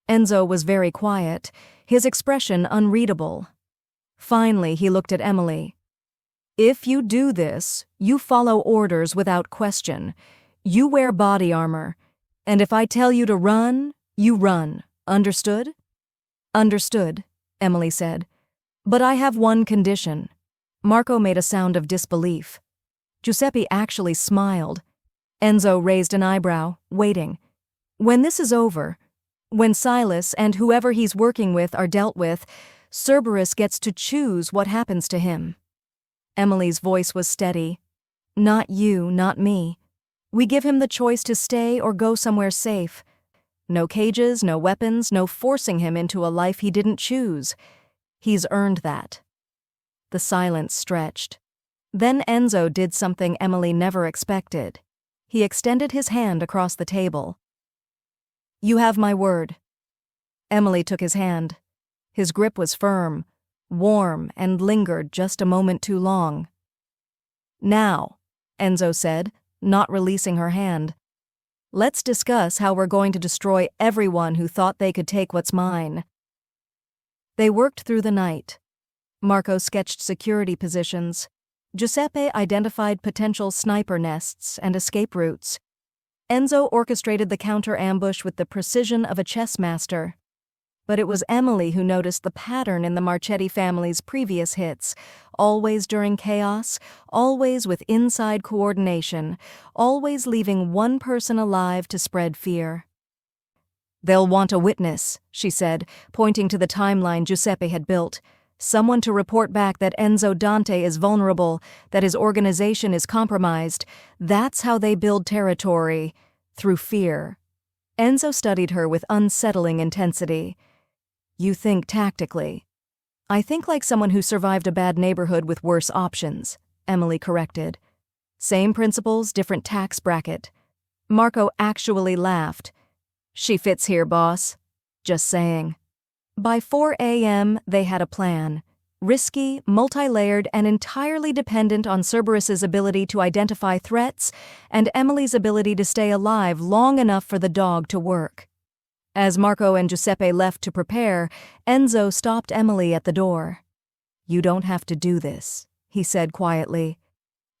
Enzo was very quiet, his expression unreadable. Finally, he looked at Emily. "If you do this, you follow orders without question. You wear body armor. And if I tell you to run, you run. Understood?" "Understood," Emily said. "But I have one condition." Marco made a sound of disbelief. Giuseppe actually smiled. Enzo raised an eyebrow, waiting. "When this is over, when Silas and whoever he's working with are dealt with, Cerberus gets to choose what happens to him." Emily's voice was steady. "Not you, not me. We give him the choice to stay or go somewhere safe. No cages, no weapons, no forcing him into a life he didn't choose. He's earned that." The silence stretched. Then Enzo did something Emily never expected. He extended his hand across the table. "You have my word." Emily took his hand. His grip was firm, warm, and lingered just a moment too long. "Now," Enzo said, not releasing her hand, "let's discuss how we're going to destroy everyone who thought they could take what's mine." They worked through the night. Marco sketched security positions. Giuseppe identified potential sniper nests and escape routes. Enzo orchestrated the counter-ambush with the precision of a chess master. But it was Emily who noticed the pattern in the Marchetti family's previous hits, always during chaos, always with inside coordination, always leaving one person alive to spread fear. "They'll want a witness," she said, pointing to the timeline Giuseppe had built. "Someone to report back that Enzo Dante is vulnerable, that his organization is compromised. That's how they build territory, through fear." Enzo studied her with unsettling intensity. "You think tactically." "I think like someone who survived a bad neighborhood with worse options," Emily corrected. "Same principles, different tax bracket." Marco actually laughed. "She fits here, boss. Just saying." By 4 a.m., they had a plan. Risky, multi-layered, and entirely dependent on Cerberus's ability to identify threats and Emily's ability to stay alive long enough for the dog to work. As Marco and Giuseppe left to prepare, Enzo stopped Emily at the door. "You don't have to do this," he said quietly.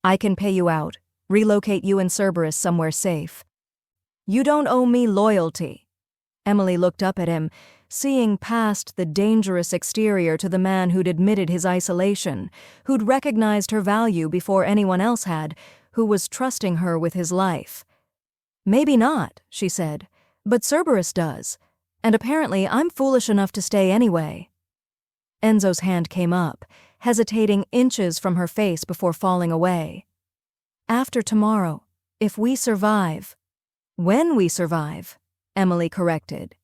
"I can pay you out, relocate you and Cerberus somewhere safe." "You don't owe me loyalty." Emily looked up at him, seeing past the dangerous exterior to the man who'd admitted his isolation, who'd recognized her value before anyone else had, who was trusting her with his life. "Maybe not," she said, "but Cerberus does. And apparently I'm foolish enough to stay anyway. Enzo's hand came up, hesitating inches from her face before falling away. After tomorrow, if we survive. When we survive, Emily corrected.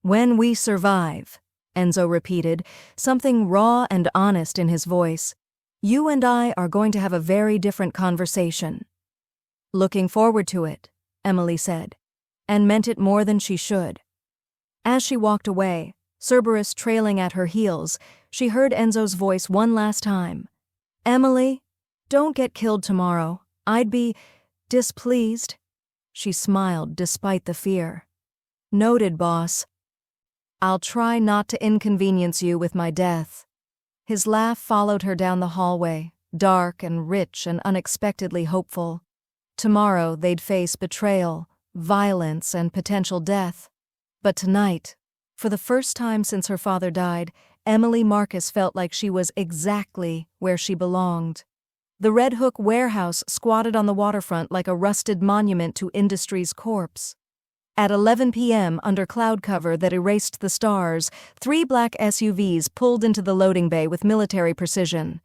When we survive, Enzo repeated, something raw and honest in his voice. You and I are going to have a very different conversation. Looking forward to it, Emily said, and meant it more than she should. As she walked away, Cerberus trailing at her heels, she heard Enzo's voice one last time. Emily, don't get killed tomorrow. I'd be displeased. She smiled despite the fear. Noted, boss. I'll try not to inconvenience you with my death. His laugh followed her down the hallway, dark and rich and unexpectedly hopeful. Tomorrow they'd face betrayal, violence, and potential death. But tonight, for the first time since her father died, Emily Marcus felt like she was exactly where she belonged. The Red Hook warehouse squatted on the waterfront like a rusted monument to industry's corpse. At 11 p.m., under cloud cover that erased the stars, 3 black SUVs pulled into the loading bay with military precision.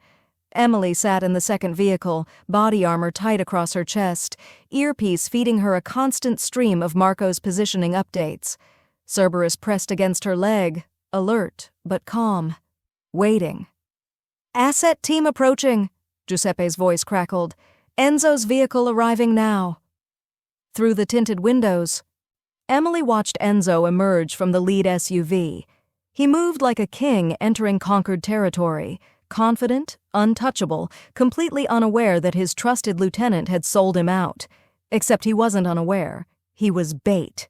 Emily sat in the second vehicle, body armor tight across her chest, earpiece feeding her a constant stream of Marco's positioning updates. Cerberus pressed against her leg, alert but calm, waiting. Asset team approaching, Giuseppe's voice crackled. Enzo's vehicle arriving now. Through the tinted windows, Emily watched Enzo emerge from the lead SUV. He moved like a king entering conquered territory, confident, untouchable, completely unaware that his trusted lieutenant had sold him out. Except he wasn't unaware. He was bait.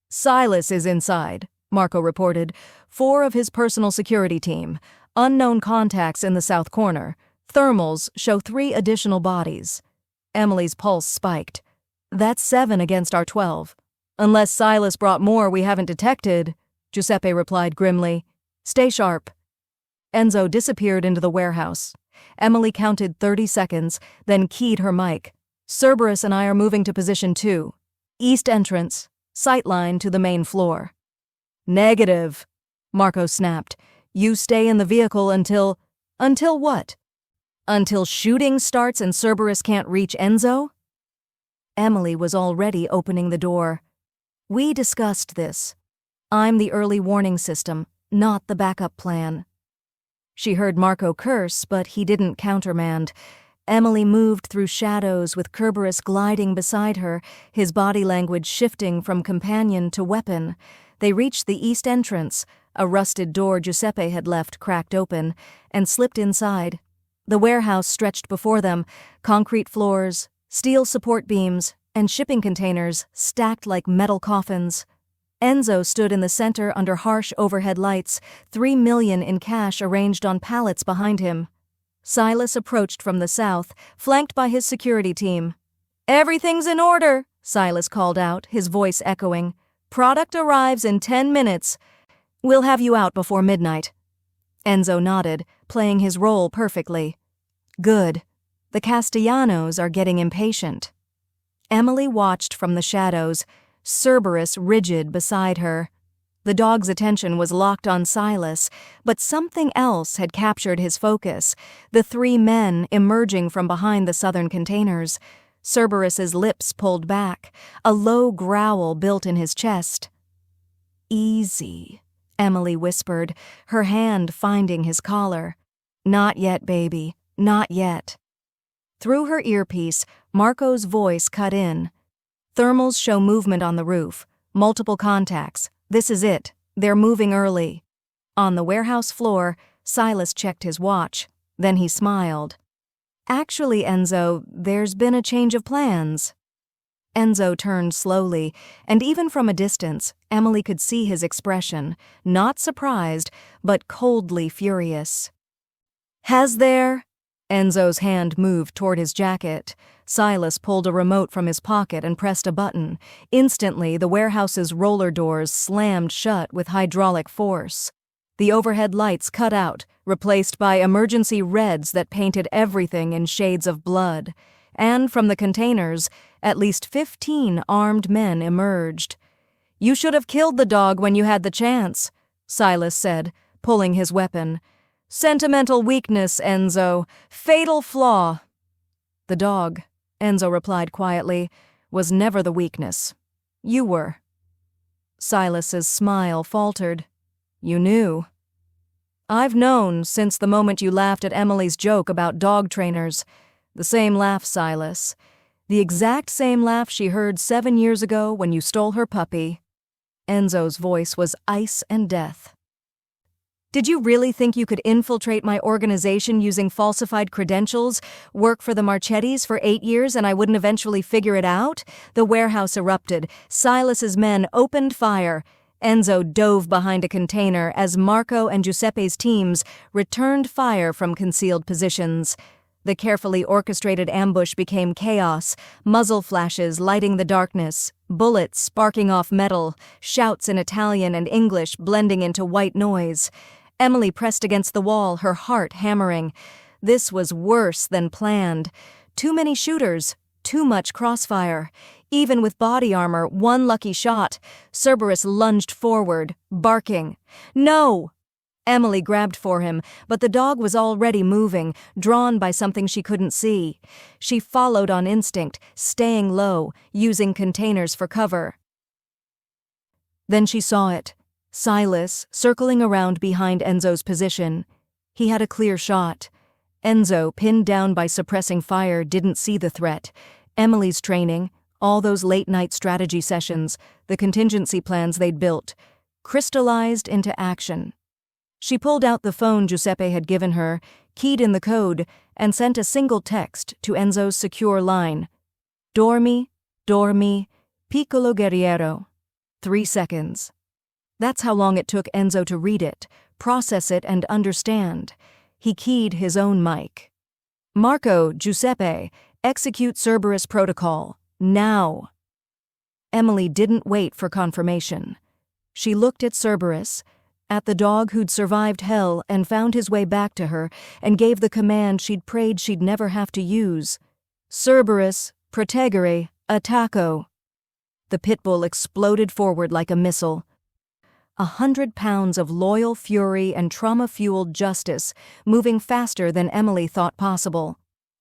Silas is inside, Marco reported. 4 of his personal security team. Unknown contacts in the south corner. Thermals show 3 additional bodies. Emily's pulse spiked. That's 7 against our 12. Unless Silas brought more we haven't detected, Giuseppe replied grimly. Stay sharp. Enzo disappeared into the warehouse. Emily counted 30 seconds, then keyed her mic. Cerberus and I are moving to position 2. East entrance, sightline to the main floor. Negative, Marco snapped. You stay in the vehicle until what? Until shooting starts and Cerberus can't reach Enzo? Emily was already opening the door. We discussed this. I'm the early warning system, not the backup plan. She heard Marco curse, but he didn't countermand. Emily moved through shadows with Cerberus gliding beside her, his body language shifting from companion to weapon. They reached the east entrance, a rusted door Giuseppe had left cracked open, and slipped inside. The warehouse stretched before them, concrete floors, steel support beams, and shipping containers stacked like metal coffins. Enzo stood in the center under harsh overhead lights, $3 million in cash arranged on pallets behind him. Silas approached from the south, flanked by his security team. Everything's in order, Silas called out, his voice echoing. Product arrives in 10 minutes. We'll have you out before midnight. Enzo nodded, playing his role perfectly. Good. The Castellanos are getting impatient. Emily watched from the shadows, Cerberus rigid beside her. The dog's attention was locked on Silas, but something else had captured his focus, the 3 men emerging from behind the southern containers. Cerberus's lips pulled back, a low growl built in his chest. Easy, Emily whispered, her hand finding his collar. Not yet, baby, not yet. Through her earpiece, Marco's voice cut in. Thermals show movement on the roof. Multiple contacts. This is it. They're moving early. On the warehouse floor, Silas checked his watch. Then he smiled. Actually, Enzo, there's been a change of plans. Enzo turned slowly, and even from a distance, Emily could see his expression, not surprised, but coldly furious. Has there? Enzo's hand moved toward his jacket. Silas pulled a remote from his pocket and pressed a button. Instantly, the warehouse's roller doors slammed shut with hydraulic force. The overhead lights cut out, replaced by emergency reds that painted everything in shades of blood. And from the containers, at least 15 armed men emerged. You should have killed the dog when you had the chance, Silas said, pulling his weapon. Sentimental weakness, Enzo. Fatal flaw. The dog, Enzo replied quietly, was never the weakness. You were. Silas's smile faltered. You knew. I've known since the moment you laughed at Emily's joke about dog trainers. The same laugh, Silas. The exact same laugh she heard 7 years ago when you stole her puppy. Enzo's voice was ice and death. Did you really think you could infiltrate my organization using falsified credentials, work for the Marchettis for 8 years, and I wouldn't eventually figure it out? The warehouse erupted. Silas's men opened fire. Enzo dove behind a container as Marco and Giuseppe's teams returned fire from concealed positions. The carefully orchestrated ambush became chaos, muzzle flashes lighting the darkness, bullets sparking off metal, shouts in Italian and English blending into white noise. Emily pressed against the wall, her heart hammering. This was worse than planned. Too many shooters, too much crossfire. Even with body armor, one lucky shot, Cerberus lunged forward, barking. No! Emily grabbed for him, but the dog was already moving, drawn by something she couldn't see. She followed on instinct, staying low, using containers for cover. Then she saw it. Silas, circling around behind Enzo's position. He had a clear shot. Enzo, pinned down by suppressing fire, didn't see the threat. Emily's training, all those late-night strategy sessions, the contingency plans they'd built, crystallized into action. She pulled out the phone Giuseppe had given her, keyed in the code, and sent a single text to Enzo's secure line. Dormi, dormi, piccolo guerriero. 3 seconds. That's how long it took Enzo to read it, process it, and understand. He keyed his own mic. Marco, Giuseppe, execute Cerberus protocol. Now. Emily didn't wait for confirmation. She looked at Cerberus, at the dog who'd survived hell and found his way back to her, and gave the command she'd prayed she'd never have to use. Cerberus, protegere, attacco. The Pitbull exploded forward like a missile. 100 pounds of loyal fury and trauma-fueled justice, moving faster than Emily thought possible.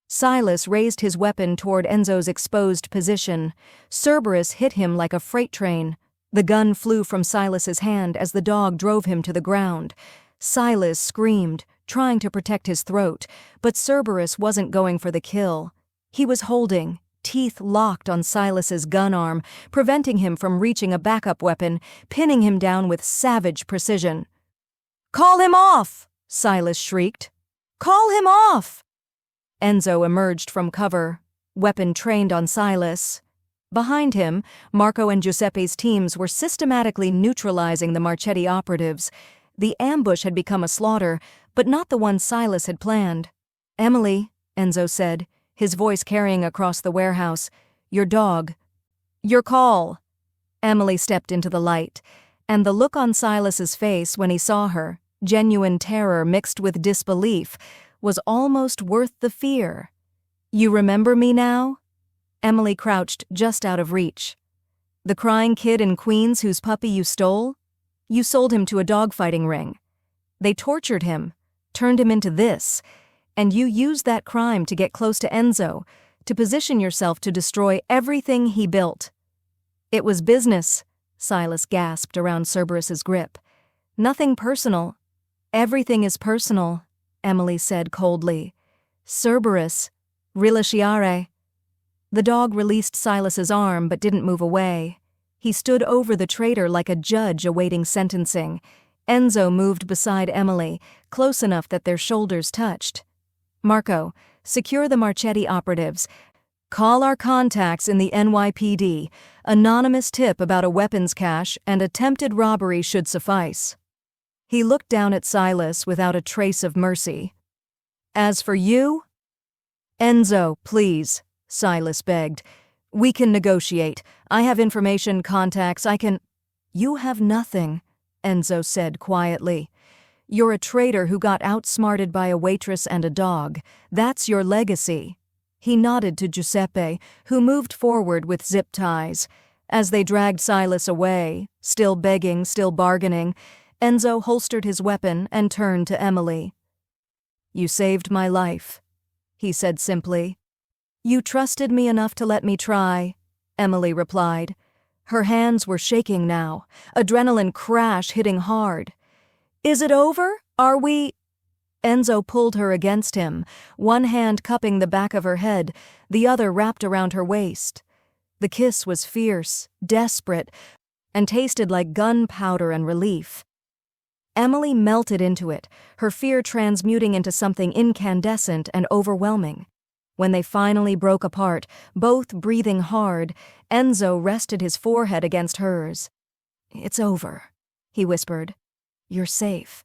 Silas raised his weapon toward Enzo's exposed position. Cerberus hit him like a freight train. The gun flew from Silas's hand as the dog drove him to the ground. Silas screamed, trying to protect his throat, but Cerberus wasn't going for the kill. He was holding, teeth locked on Silas's gun arm, preventing him from reaching a backup weapon, pinning him down with savage precision. "Call him off!" Silas shrieked. "Call him off!" Enzo emerged from cover, weapon trained on Silas. Behind him, Marco and Giuseppe's teams were systematically neutralizing the Marchetti operatives. The ambush had become a slaughter, but not the one Silas had planned. "Emily," Enzo said, his voice carrying across the warehouse, "your dog." "Your call." Emily stepped into the light, and the look on Silas's face when he saw her, genuine terror mixed with disbelief, was almost worth the fear. "You remember me now?" Emily crouched just out of reach. "The crying kid in Queens whose puppy you stole? You sold him to a dogfighting ring. They tortured him, turned him into this, and you used that crime to get close to Enzo, to position yourself to destroy everything he built." "It was business," Silas gasped around Cerberus's grip. "Nothing personal." "Everything is personal," Emily said coldly. "Cerberus, rilasciare." The dog released Silas's arm but didn't move away. He stood over the traitor like a judge awaiting sentencing. Enzo moved beside Emily, close enough that their shoulders touched. "Marco, secure the Marchetti operatives. Call our contacts in the NYPD. Anonymous tip about a weapons cache and attempted robbery should suffice." He looked down at Silas without a trace of mercy. "As for you?" "Enzo, please," Silas begged. "We can negotiate. I have information, contacts, I can—" "You have nothing," Enzo said quietly. "You're a traitor who got outsmarted by a waitress and a dog. That's your legacy." He nodded to Giuseppe, who moved forward with zip ties. As they dragged Silas away, still begging, still bargaining, Enzo holstered his weapon and turned to Emily. "You saved my life," he said simply. "You trusted me enough to let me try," Emily replied. Her hands were shaking now, adrenaline crash hitting hard. "Is it over? Are we—" Enzo pulled her against him, one hand cupping the back of her head, the other wrapped around her waist. The kiss was fierce, desperate, and tasted like gunpowder and relief. Emily melted into it, her fear transmuting into something incandescent and overwhelming. When they finally broke apart, both breathing hard, Enzo rested his forehead against hers. "It's over," he whispered. "You're safe.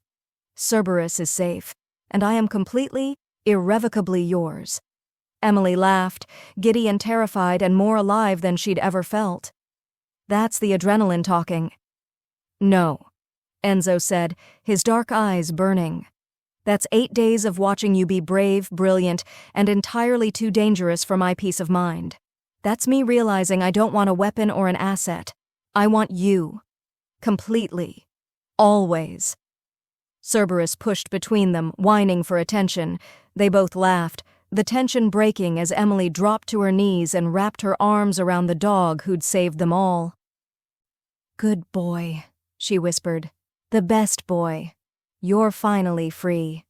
Cerberus is safe, and I am completely, irrevocably yours." Emily laughed, giddy and terrified and more alive than she'd ever felt. "That's the adrenaline talking." "No," Enzo said, his dark eyes burning. "That's 8 days of watching you be brave, brilliant, and entirely too dangerous for my peace of mind. That's me realizing I don't want a weapon or an asset. I want you. Completely. Always." Cerberus pushed between them, whining for attention. They both laughed, the tension breaking as Emily dropped to her knees and wrapped her arms around the dog who'd saved them all. "Good boy," she whispered. "The best boy. You're finally free."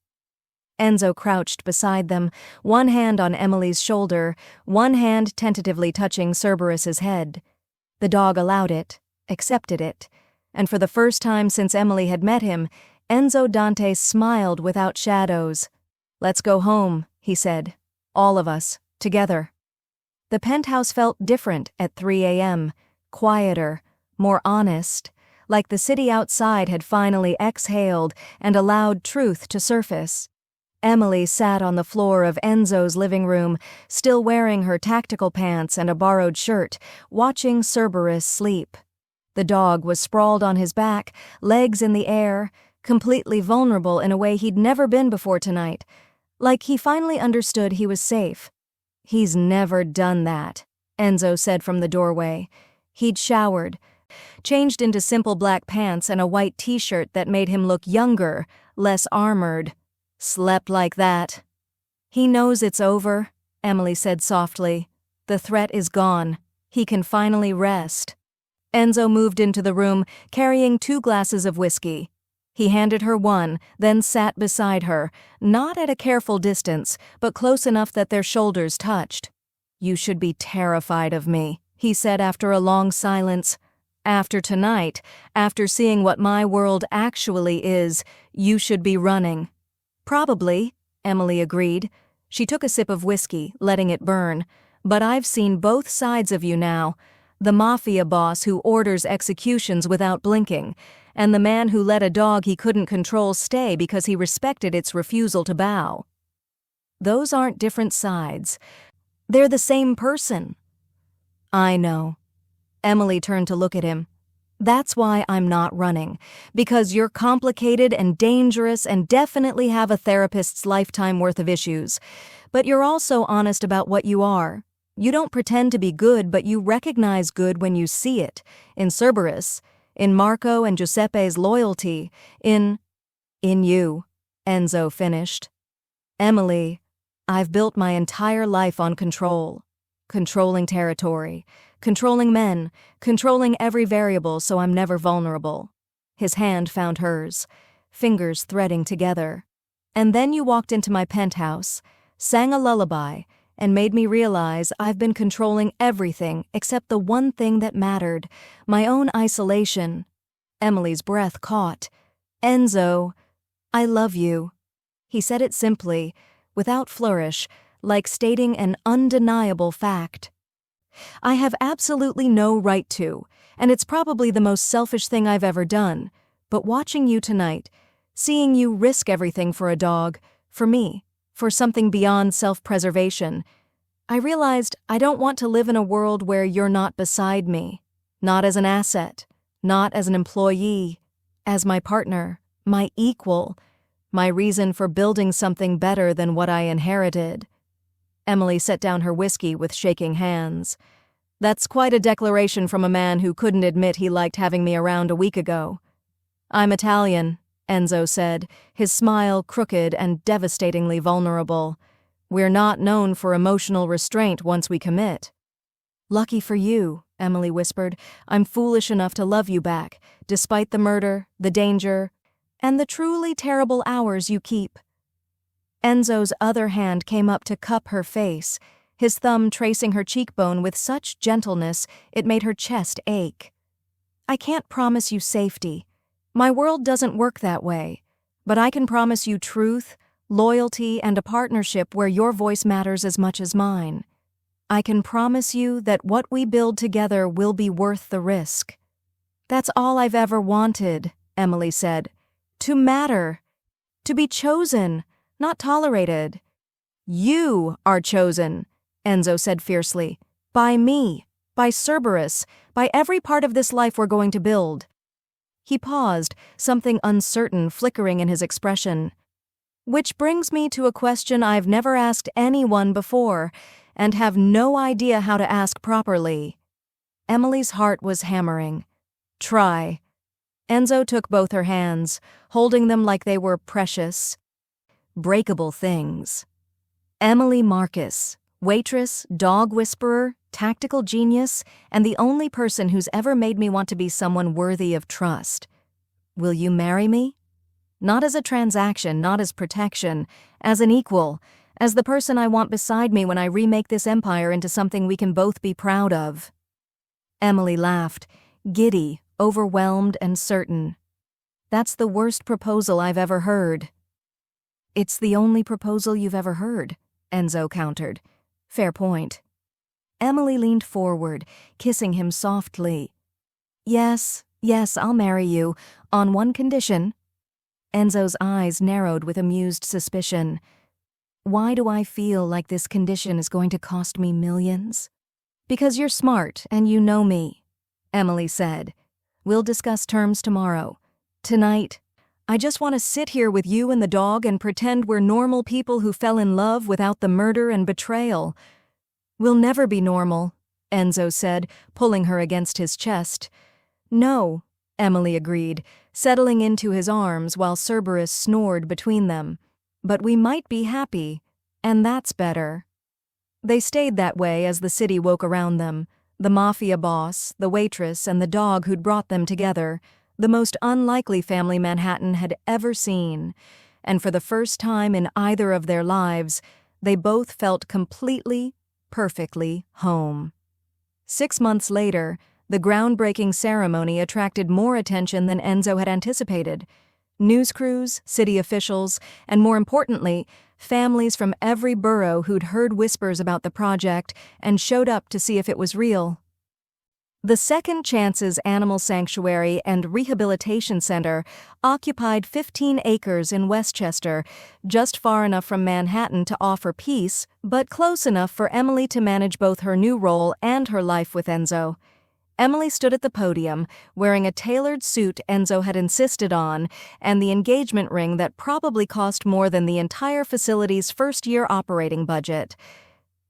Enzo crouched beside them, one hand on Emily's shoulder, one hand tentatively touching Cerberus's head. The dog allowed it, accepted it, and for the first time since Emily had met him, Enzo Dante smiled without shadows. "Let's go home," he said. "All of us, together." The penthouse felt different at 3 a.m., quieter, more honest, like the city outside had finally exhaled and allowed truth to surface. Emily sat on the floor of Enzo's living room, still wearing her tactical pants and a borrowed shirt, watching Cerberus sleep. The dog was sprawled on his back, legs in the air, completely vulnerable in a way he'd never been before tonight, like he finally understood he was safe. "He's never done that," Enzo said from the doorway. He'd showered, changed into simple black pants and a white t-shirt that made him look younger, less armored. Slept like that. "He knows it's over," Emily said softly. "The threat is gone. He can finally rest." Enzo moved into the room, carrying 2 glasses of whiskey. He handed her one, then sat beside her, not at a careful distance, but close enough that their shoulders touched. "You should be terrified of me," he said after a long silence. "After tonight, after seeing what my world actually is, you should be running." "Probably," Emily agreed. She took a sip of whiskey, letting it burn. "But I've seen both sides of you now. The mafia boss who orders executions without blinking, and the man who let a dog he couldn't control stay because he respected its refusal to bow. Those aren't different sides. They're the same person." "I know." Emily turned to look at him. "That's why I'm not running, because you're complicated and dangerous and definitely have a therapist's lifetime worth of issues. But you're also honest about what you are. You don't pretend to be good, but you recognize good when you see it. In Cerberus, in Marco and Giuseppe's loyalty, in you," Enzo finished. "Emily, I've built my entire life on control. Controlling territory, controlling men, controlling every variable so I'm never vulnerable." His hand found hers, fingers threading together. "And then you walked into my penthouse, sang a lullaby, and made me realize I've been controlling everything except the one thing that mattered, my own isolation." Emily's breath caught. "Enzo, I love you." He said it simply, without flourish, like stating an undeniable fact. "I have absolutely no right to, and it's probably the most selfish thing I've ever done, but watching you tonight, seeing you risk everything for a dog, for me, for something beyond self-preservation, I realized I don't want to live in a world where you're not beside me, not as an asset, not as an employee, as my partner, my equal, my reason for building something better than what I inherited." Emily set down her whiskey with shaking hands. That's quite a declaration from a man who couldn't admit he liked having me around a week ago. I'm Italian, Enzo said, his smile crooked and devastatingly vulnerable. We're not known for emotional restraint once we commit. Lucky for you, Emily whispered. I'm foolish enough to love you back, despite the murder, the danger, and the truly terrible hours you keep. Enzo's other hand came up to cup her face, his thumb tracing her cheekbone with such gentleness it made her chest ache. I can't promise you safety. My world doesn't work that way, but I can promise you truth, loyalty, and a partnership where your voice matters as much as mine. I can promise you that what we build together will be worth the risk. That's all I've ever wanted, Emily said. To matter. To be chosen, not tolerated. You are chosen, Enzo said fiercely. By me, by Cerberus, by every part of this life we're going to build. He paused, something uncertain flickering in his expression. Which brings me to a question I've never asked anyone before, and have no idea how to ask properly. Emily's heart was hammering. Try. Enzo took both her hands, holding them like they were precious, breakable things. Emily Marcus, waitress, dog whisperer, tactical genius, and the only person who's ever made me want to be someone worthy of trust. Will you marry me? Not as a transaction, not as protection, as an equal, as the person I want beside me when I remake this empire into something we can both be proud of. Emily laughed, giddy, overwhelmed, and certain. That's the worst proposal I've ever heard. It's the only proposal you've ever heard, Enzo countered. Fair point. Emily leaned forward, kissing him softly. Yes, I'll marry you, on one condition. Enzo's eyes narrowed with amused suspicion. Why do I feel like this condition is going to cost me millions? Because you're smart and you know me, Emily said. We'll discuss terms tomorrow. Tonight, I just want to sit here with you and the dog and pretend we're normal people who fell in love without the murder and betrayal. We'll never be normal, Enzo said, pulling her against his chest. No, Emily agreed, settling into his arms while Cerberus snored between them. But we might be happy, and that's better. They stayed that way as the city woke around them, the mafia boss, the waitress, and the dog who'd brought them together, the most unlikely family Manhattan had ever seen, and for the first time in either of their lives, they both felt completely, perfectly home. 6 months later, the groundbreaking ceremony attracted more attention than Enzo had anticipated. News crews, city officials, and more importantly, families from every borough who'd heard whispers about the project and showed up to see if it was real. The Second Chances Animal Sanctuary and Rehabilitation Center occupied 15 acres in Westchester, just far enough from Manhattan to offer peace, but close enough for Emily to manage both her new role and her life with Enzo. Emily stood at the podium, wearing a tailored suit Enzo had insisted on, and the engagement ring that probably cost more than the entire facility's first-year operating budget.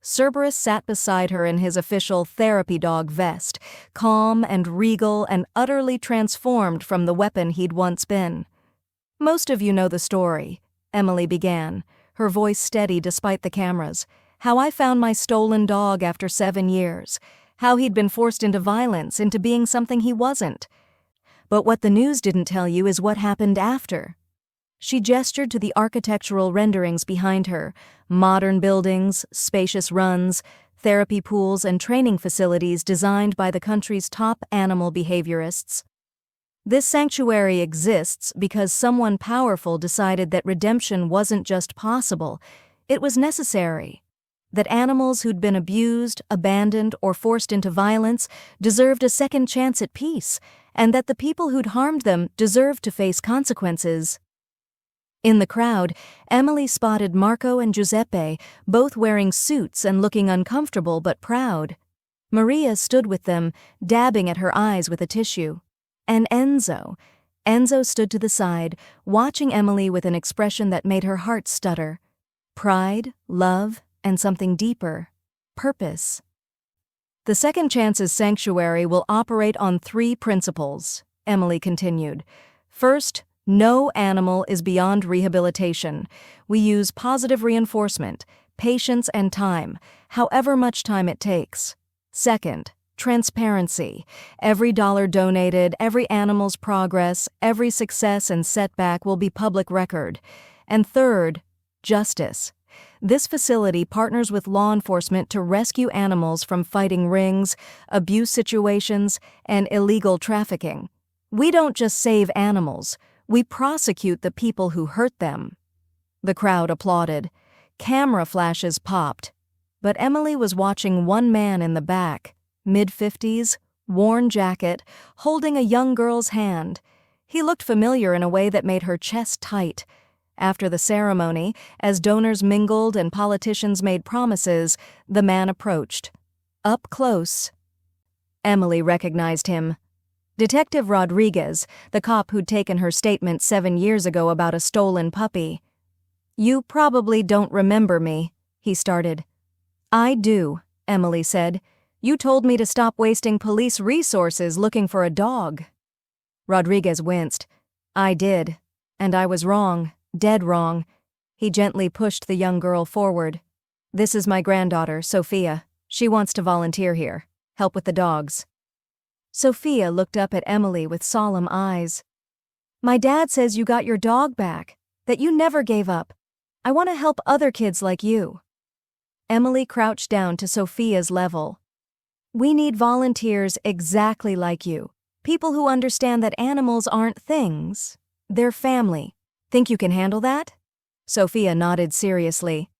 Cerberus sat beside her in his official therapy dog vest, calm and regal and utterly transformed from the weapon he'd once been. Most of you know the story, Emily began, her voice steady despite the cameras. How I found my stolen dog after 7 years. How he'd been forced into violence, into being something he wasn't. But what the news didn't tell you is what happened after. She gestured to the architectural renderings behind her, modern buildings, spacious runs, therapy pools, and training facilities designed by the country's top animal behaviorists. This sanctuary exists because someone powerful decided that redemption wasn't just possible, it was necessary. That animals who'd been abused, abandoned, or forced into violence deserved a second chance at peace, and that the people who'd harmed them deserved to face consequences. In the crowd, Emily spotted Marco and Giuseppe, both wearing suits and looking uncomfortable but proud. Maria stood with them, dabbing at her eyes with a tissue. And Enzo stood to the side, watching Emily with an expression that made her heart stutter. Pride, love, and something deeper, purpose. The Second Chances Sanctuary will operate on 3 principles, Emily continued. First, no animal is beyond rehabilitation. We use positive reinforcement, patience and time, however much time it takes. Second, transparency. Every dollar donated, every animal's progress, every success and setback will be public record. And third, justice. This facility partners with law enforcement to rescue animals from fighting rings, abuse situations, and illegal trafficking. We don't just save animals, we prosecute the people who hurt them. The crowd applauded. Camera flashes popped. But Emily was watching one man in the back, mid-50s, worn jacket, holding a young girl's hand. He looked familiar in a way that made her chest tight. After the ceremony, as donors mingled and politicians made promises, the man approached. Up close. Emily recognized him. Detective Rodriguez, the cop who'd taken her statement 7 years ago about a stolen puppy. "You probably don't remember me," he started. "I do," Emily said. "You told me to stop wasting police resources looking for a dog." Rodriguez winced. "I did. And I was wrong. Dead wrong." He gently pushed the young girl forward. "This is my granddaughter, Sophia. She wants to volunteer here. Help with the dogs." Sophia looked up at Emily with solemn eyes. "My dad says you got your dog back, that you never gave up. I want to help other kids like you." Emily crouched down to Sophia's level. "We need volunteers exactly like you. People who understand that animals aren't things. They're family. Think you can handle that?" Sophia nodded seriously.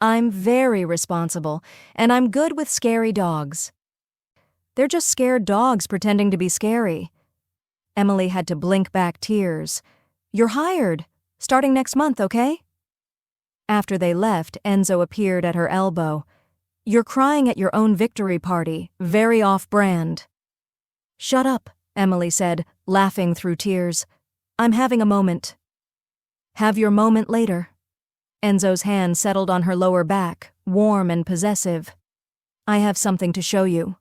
"I'm very responsible, and I'm good with scary dogs." "They're just scared dogs pretending to be scary." Emily had to blink back tears. "You're hired. Starting next month, okay?" After they left, Enzo appeared at her elbow. "You're crying at your own victory party. Very off-brand." "Shut up," Emily said, laughing through tears. "I'm having a moment." "Have your moment later." Enzo's hand settled on her lower back, warm and possessive. "I have something to show you."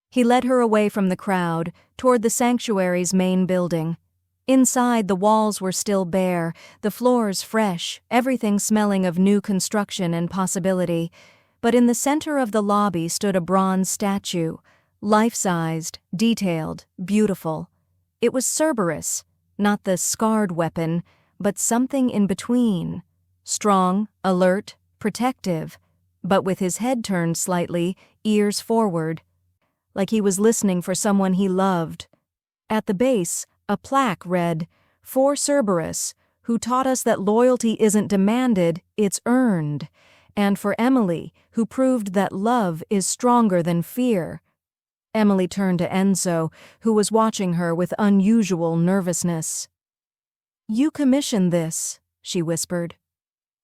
He led her away from the crowd, toward the sanctuary's main building. Inside, the walls were still bare, the floors fresh, everything smelling of new construction and possibility. But in the center of the lobby stood a bronze statue, life-sized, detailed, beautiful. It was Cerberus, not the scarred weapon, but something in between. Strong, alert, protective, but with his head turned slightly, ears forward, like he was listening for someone he loved. At the base, a plaque read, "For Cerberus, who taught us that loyalty isn't demanded, it's earned. And for Emily, who proved that love is stronger than fear." Emily turned to Enzo, who was watching her with unusual nervousness. "You commissioned this," she whispered.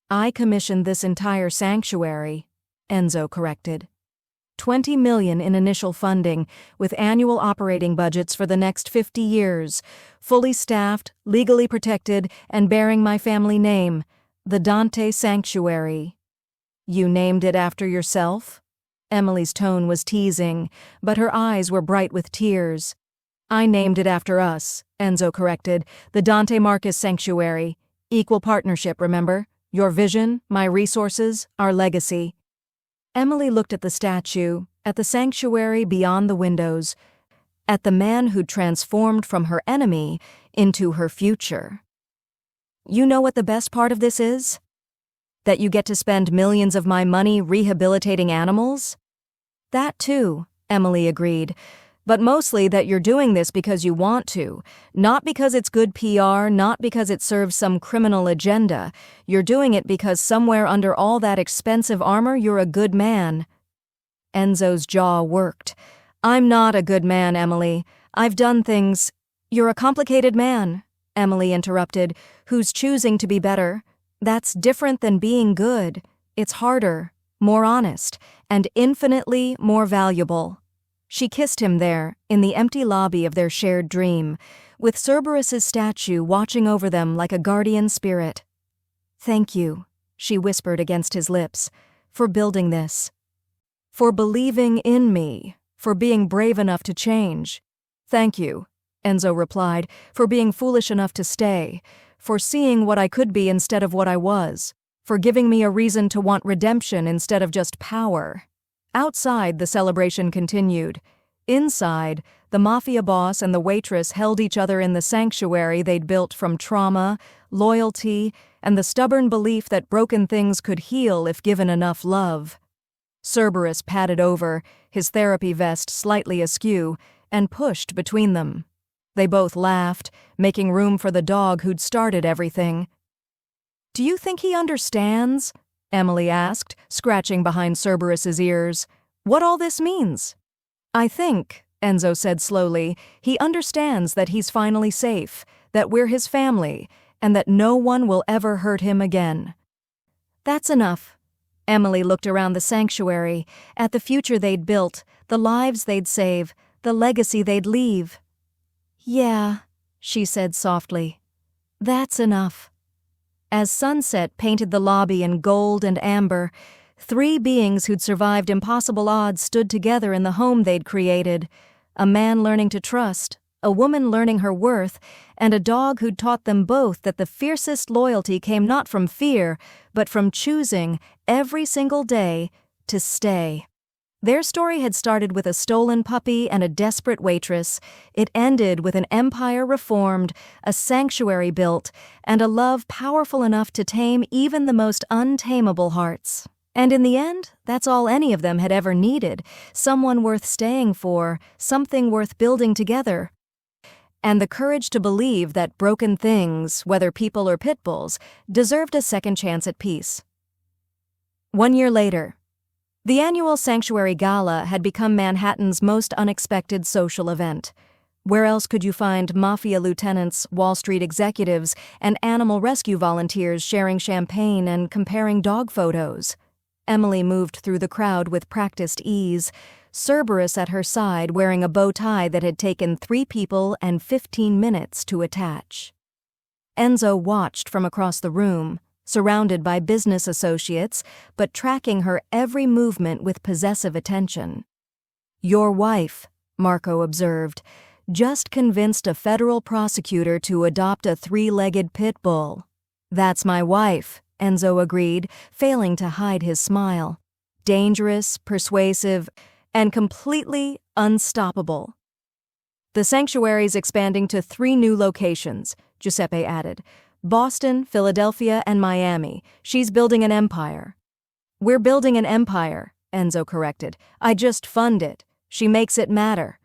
"I commissioned this entire sanctuary," Enzo corrected. 20 million in initial funding, with annual operating budgets for the next 50 years, fully staffed, legally protected, and bearing my family name, the Dante Sanctuary. "You named it after yourself?" Emily's tone was teasing, but her eyes were bright with tears. "I named it after us," Enzo corrected, "the Dante Marcus Sanctuary. Equal partnership, remember? Your vision, my resources, our legacy." Emily looked at the statue, at the sanctuary beyond the windows, at the man who'd transformed from her enemy into her future. "You know what the best part of this is? That you get to spend millions of my money rehabilitating animals?" "That too," Emily agreed, "but mostly that you're doing this because you want to, not because it's good PR, not because it serves some criminal agenda. You're doing it because somewhere under all that expensive armor you're a good man." Enzo's jaw worked. "I'm not a good man, Emily. I've done things—" "You're a complicated man," Emily interrupted, "who's choosing to be better. That's different than being good. It's harder, more honest, and infinitely more valuable." She kissed him there, in the empty lobby of their shared dream, with Cerberus's statue watching over them like a guardian spirit. "Thank you," she whispered against his lips, "for building this. For believing in me. for being brave enough to change." "Thank you," Enzo replied, "for being foolish enough to stay, for seeing what I could be instead of what I was, for giving me a reason to want redemption instead of just power." Outside, the celebration continued. Inside, the mafia boss and the waitress held each other in the sanctuary they'd built from trauma, loyalty, and the stubborn belief that broken things could heal if given enough love. Cerberus padded over, his therapy vest slightly askew, and pushed between them. They both laughed, making room for the dog who'd started everything. "Do you think he understands?" Emily asked, scratching behind Cerberus's ears. "What all this means?" "I think," Enzo said slowly, "he understands that he's finally safe, that we're his family, and that no one will ever hurt him again." "That's enough." Emily looked around the sanctuary, at the future they'd built, the lives they'd save, the legacy they'd leave. "Yeah," she said softly. "That's enough." As sunset painted the lobby in gold and amber, 3 beings who'd survived impossible odds stood together in the home they'd created. A man learning to trust, a woman learning her worth, and a dog who'd taught them both that the fiercest loyalty came not from fear, but from choosing, every single day, to stay. Their story had started with a stolen puppy and a desperate waitress. It ended with an empire reformed, a sanctuary built, and a love powerful enough to tame even the most untamable hearts. And in the end, that's all any of them had ever needed, someone worth staying for, something worth building together. And the courage to believe that broken things, whether people or pit bulls, deserved a second chance at peace. 1 year later, the annual Sanctuary Gala had become Manhattan's most unexpected social event. Where else could you find mafia lieutenants, Wall Street executives, and animal rescue volunteers sharing champagne and comparing dog photos? Emily moved through the crowd with practiced ease, Cerberus at her side wearing a bow tie that had taken 3 people and 15 minutes to attach. Enzo watched from across the room, surrounded by business associates, but tracking her every movement with possessive attention. "Your wife," Marco observed, "just convinced a federal prosecutor to adopt a 3-legged pit bull." "That's my wife," Enzo agreed, failing to hide his smile. "Dangerous, persuasive, and completely unstoppable." "The sanctuary's expanding to 3 new locations," Giuseppe added. "Boston, Philadelphia, and Miami. She's building an empire." "We're building an empire," Enzo corrected. "I just fund it. She makes it matter."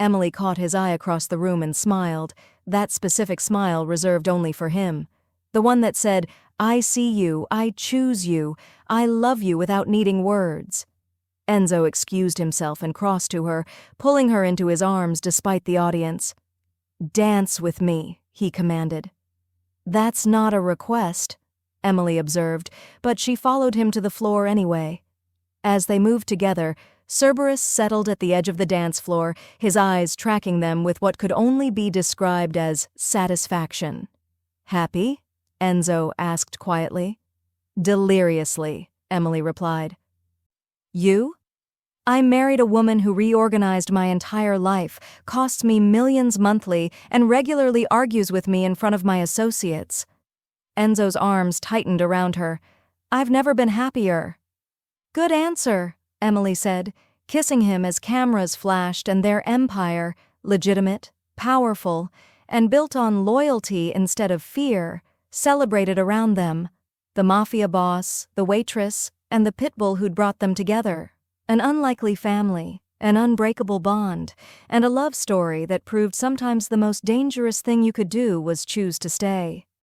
Emily caught his eye across the room and smiled, that specific smile reserved only for him. The one that said, "I see you, I choose you, I love you without needing words." Enzo excused himself and crossed to her, pulling her into his arms despite the audience. "Dance with me," he commanded. "That's not a request," Emily observed, but she followed him to the floor anyway. As they moved together, Cerberus settled at the edge of the dance floor, his eyes tracking them with what could only be described as satisfaction. "Happy?" Enzo asked quietly. "Deliriously," Emily replied. "You?" "I married a woman who reorganized my entire life, costs me millions monthly, and regularly argues with me in front of my associates." Enzo's arms tightened around her. "I've never been happier." "Good answer," Emily said, kissing him as cameras flashed and their empire, legitimate, powerful, and built on loyalty instead of fear, celebrated around them. The mafia boss, the waitress, and the pitbull who'd brought them together. An unlikely family, an unbreakable bond, and a love story that proved sometimes the most dangerous thing you could do was choose to stay.